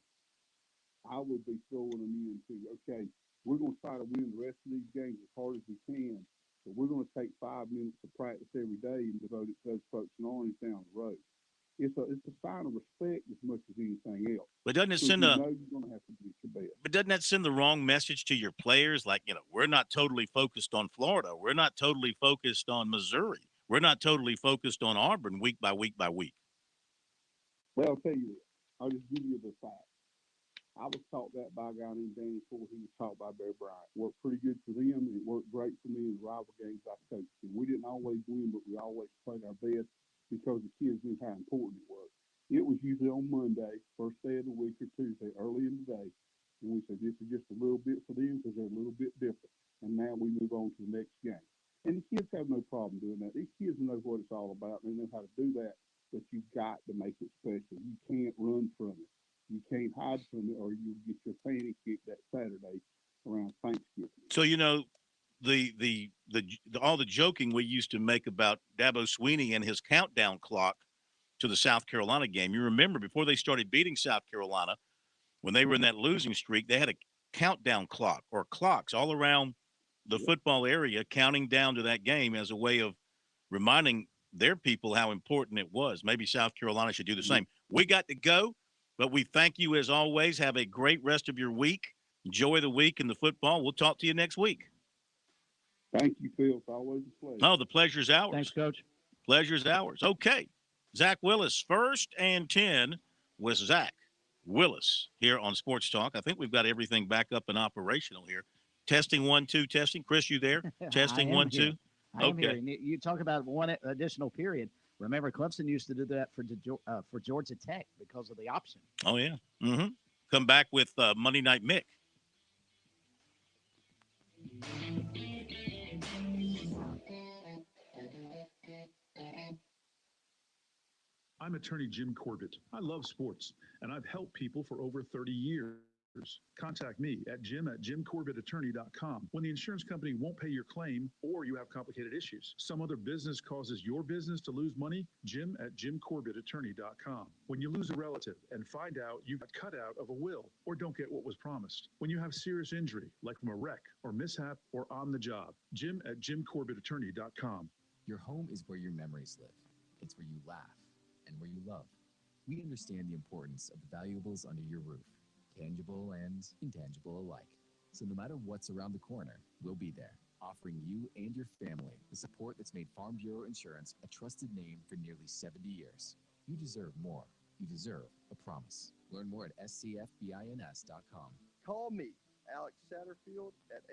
I would be throwing them into, okay, we're going to try to win the rest of these games as hard as we can, but we're going to take 5 minutes of practice every day and devote it to those folks and Orange down the road. It's a sign of respect as much as anything else. But doesn't it So send you're going to have to get your best. But doesn't that send the wrong message to your players? Like, we're not totally focused on Florida. We're not totally focused on Missouri. We're not totally focused on Auburn week by week by week. Well, I'll tell you this. I'll just give you the fact. I was taught that by a guy named Danny Ford. He was taught by Bear Bryant. Worked pretty good for them, and it worked great for me in the rival games I coached. And we didn't always win, but we always played our best because the kids knew how important it was. It was usually on Monday, first day of the week, or Tuesday, early in the day. And we said, this is just a little bit for them because they're a little bit different. And now we move on to the next game. And the kids have no problem doing that. These kids know what it's all about. They know how to do that, but you've got to make it special. You can't run from it. You can't hide from it, or you get your panty kicked that Saturday around Thanksgiving. So, the all the joking we used to make about Dabo Swinney and his countdown clock to the South Carolina game. You remember before they started beating South Carolina, when they were in that losing streak, they had a countdown clock or clocks all around the football area counting down to that game as a way of reminding their people how important it was. Maybe South Carolina should do the same. We got to go, but we thank you as always. Have a great rest of your week. Enjoy the week in the football. We'll talk to you next week. Thank you, Phil. It's always a pleasure. Oh, the pleasure's ours. Thanks, Coach. Pleasure's ours. Okay. Zach Willis, 1st and 10 with Zach Willis here on Sports Talk. I think we've got everything back up and operational here. Testing 1, 2, testing. Chris, you there? Testing 1, 2. I am Okay. hearing you. You talk about one additional period. Remember, Clemson used to do that for Georgia Tech because of the option. Oh, yeah. Mm-hmm. Come back with Monday Night Mick. I'm attorney Jim Corbett. I love sports, and I've helped people for over 30 years. Contact me at jim@jimcorbettattorney.com when the insurance company won't pay your claim or you have complicated issues. Some other business causes your business to lose money, jim@jimcorbettattorney.com. When you lose a relative and find out you got cut out of a will or don't get what was promised. When you have serious injury, like from a wreck or mishap or on the job, jim@jimcorbettattorney.com. Your home is where your memories live. It's where you laugh and where you love. We understand the importance of the valuables under your roof, tangible and intangible alike. So no matter what's around the corner, we'll be there, offering you and your family the support that's made Farm Bureau Insurance a trusted name for nearly 70 years. You deserve more. You deserve a promise. Learn more at scfbins.com. Call me, Alex Satterfield, at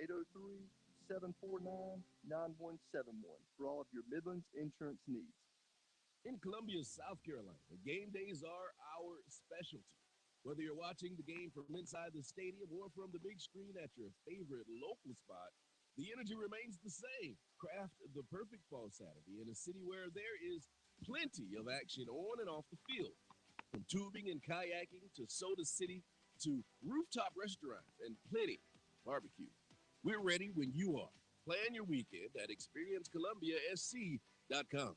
803-749-9171 for all of your Midlands insurance needs. In Columbia, South Carolina, game days are our specialty. Whether you're watching the game from inside the stadium or from the big screen at your favorite local spot, the energy remains the same. Craft the perfect fall Saturday in a city where there is plenty of action on and off the field. From tubing and kayaking to Soda City to rooftop restaurants and plenty barbecue. We're ready when you are. Plan your weekend at experiencecolumbiasc.com.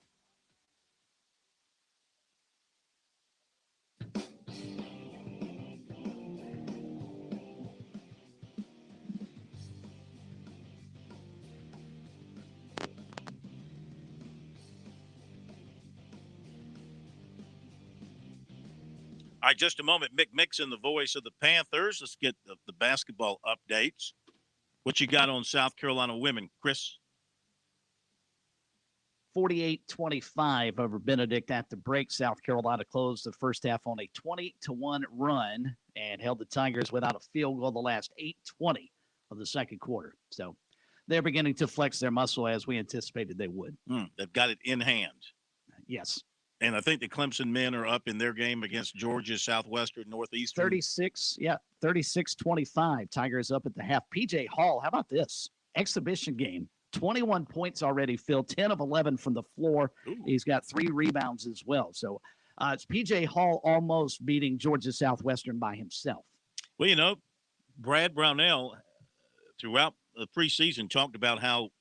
All right, just a moment. Mick Mixon, the voice of the Panthers. Let's get the basketball updates. What you got on South Carolina women, Chris? 48-25 over Benedict at the break. South Carolina closed the first half on a 20-1 run and held the Tigers without a field goal the last 8:20 of the second quarter. So they're beginning to flex their muscle as we anticipated they would. They've got it in hand. Yes. And I think the Clemson men are up in their game against Georgia, Southwestern, Northeastern. 36-25. Tigers up at the half. PJ Hall, how about this? Exhibition game. 21 points already, Phil. 10 of 11 from the floor. Ooh. He's got 3 rebounds as well. So it's PJ Hall almost beating Georgia Southwestern by himself. Well, you know, Brad Brownell throughout the preseason talked about how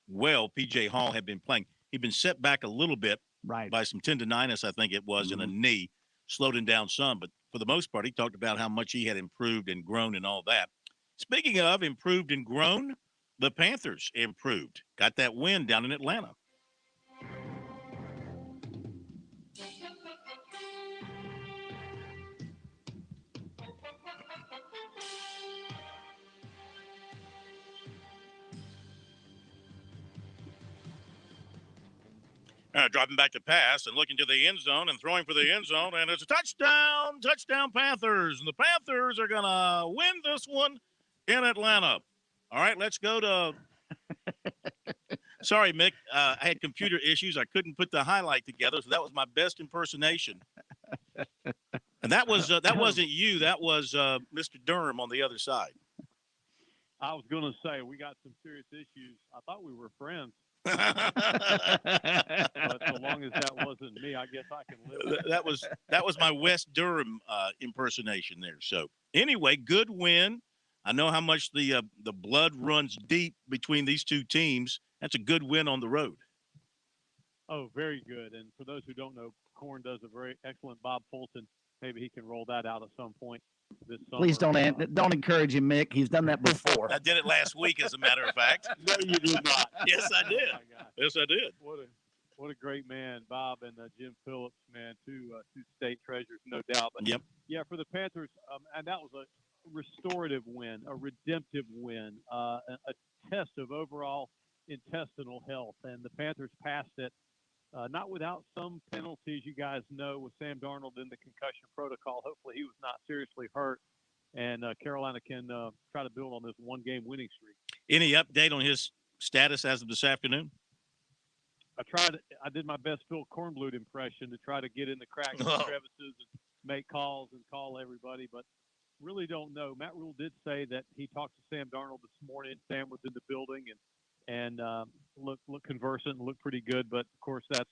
well PJ Hall had been playing. He'd been set back a little bit by some tendonitis, I think it was, in a knee, slowed him down some. But for the most part, he talked about how much he had improved and grown and all that. Speaking of improved and grown, the Panthers improved. Got that win down in Atlanta. Dropping back to pass and looking to the end zone and throwing for the end zone, and it's a touchdown Panthers. And the Panthers are going to win this one in Atlanta. All right, let's go to – sorry, Mick. I had computer issues. I couldn't put the highlight together, so that was my best impersonation. And that wasn't you. That was Mr. Durham on the other side. I was going to say, we got some serious issues. I thought we were friends. But so long as that wasn't me, I guess I can live with it. That was my West Durham impersonation there. So anyway, good win. I know how much the blood runs deep between these two teams. That's a good win on the road. Oh, very good. And for those who don't know, Corn does a very excellent Bob Fulton. Maybe he can roll that out at some point this summer. Please don't encourage him, Mick. He's done that before. I did it last week, as a matter of fact. No, you did not. Yes, I did. Oh, my gosh. Yes, I did. What a great man, Bob and Jim Phillips, man, two state treasures, no doubt. But yep. Yeah, for the Panthers, and that was a restorative win, a redemptive win, a test of overall intestinal health, and the Panthers passed it. Not without some penalties, you guys know, with Sam Darnold in the concussion protocol. Hopefully he was not seriously hurt, and Carolina can try to build on this one-game winning streak. Any update on his status as of this afternoon? I did my best Phil Kornblut impression to try to get in the cracks and Oh. crevices and make calls and call everybody, but really don't know. Matt Rule did say that he talked to Sam Darnold this morning. Sam was in the building and looked conversant and looked pretty good, but of course that's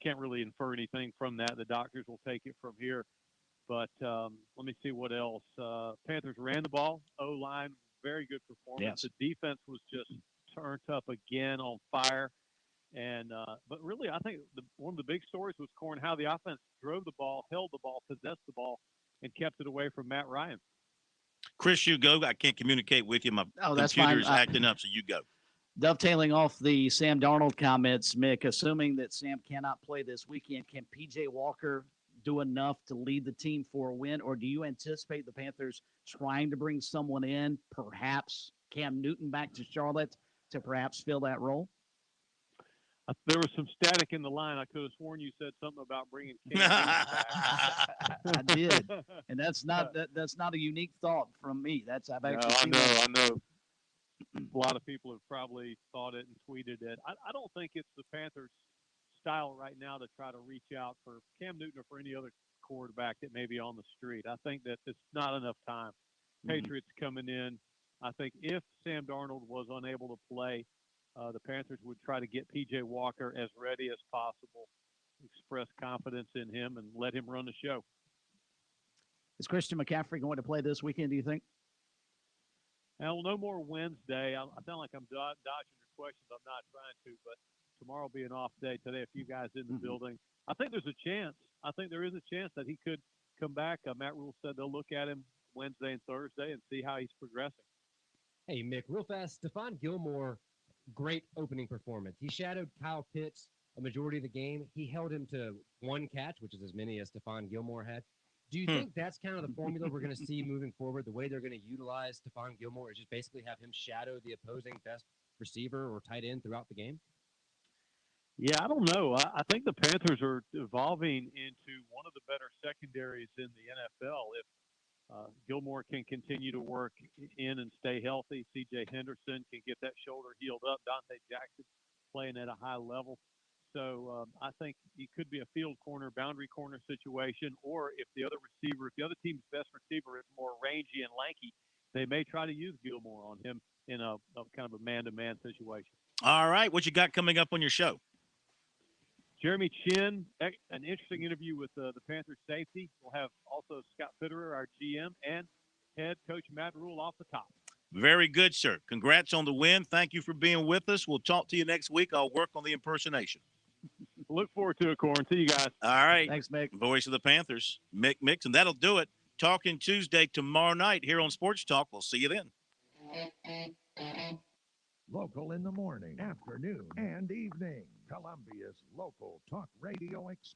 can't really infer anything from that. The doctors will take it from here. But let me see what else. Panthers ran the ball. O-line, very good performance. Yes. The defense was just turned up again on fire. And but really, I think one of the big stories was Corn how the offense drove the ball, held the ball, possessed the ball, and kept it away from Matt Ryan. Chris, you go. I can't communicate with you. My that's computer's fine. acting up, so you go. Dovetailing off the Sam Darnold comments, Mick, assuming that Sam cannot play this weekend, can P.J. Walker do enough to lead the team for a win, or do you anticipate the Panthers trying to bring someone in, perhaps Cam Newton back to Charlotte to perhaps fill that role? There was some static in the line. I could have sworn you said something about bringing Cam Newton back. I did, and that's not a unique thought from me. I've actually seen I know. A lot of people have probably thought it and tweeted it. I don't think it's the Panthers' style right now to try to reach out for Cam Newton or for any other quarterback that may be on the street. I think that it's not enough time. Patriots coming in. I think if Sam Darnold was unable to play, the Panthers would try to get P.J. Walker as ready as possible, express confidence in him, and let him run the show. Is Christian McCaffrey going to play this weekend, do you think? Well, no more Wednesday. I sound like I'm dodging your questions. I'm not trying to, but tomorrow will be an off day. Today, a few guys in the building. I think there's a chance. I think there is a chance that he could come back. Matt Rule said they'll look at him Wednesday and Thursday and see how he's progressing. Hey, Mick, real fast. Stephon Gilmore, great opening performance. He shadowed Kyle Pitts a majority of the game. He held him to one catch, which is as many as Stephon Gilmore had. Do you think that's kind of the formula we're going to see moving forward? The way they're going to utilize Stephon Gilmore is just basically have him shadow the opposing best receiver or tight end throughout the game? Yeah, I don't know. I think the Panthers are evolving into one of the better secondaries in the NFL. If Gilmore can continue to work in and stay healthy, C.J. Henderson can get that shoulder healed up, Dante Jackson playing at a high level. So I think it could be a field corner, boundary corner situation, or if the other team's best receiver is more rangy and lanky, they may try to use Gilmore on him in a kind of a man-to-man situation. All right, what you got coming up on your show? Jeremy Chin, an interesting interview with the Panthers safety. We'll have also Scott Fitterer, our GM, and head coach Matt Rule off the top. Very good, sir. Congrats on the win. Thank you for being with us. We'll talk to you next week. I'll work on the impersonation. Look forward to it, Corn. See you guys. All right. Thanks, Mick. Voice of the Panthers, Mick Mixon. That'll do it. Talking Tuesday tomorrow night here on Sports Talk. We'll see you then. Local in the morning, afternoon, and evening. Columbia's local talk radio experience.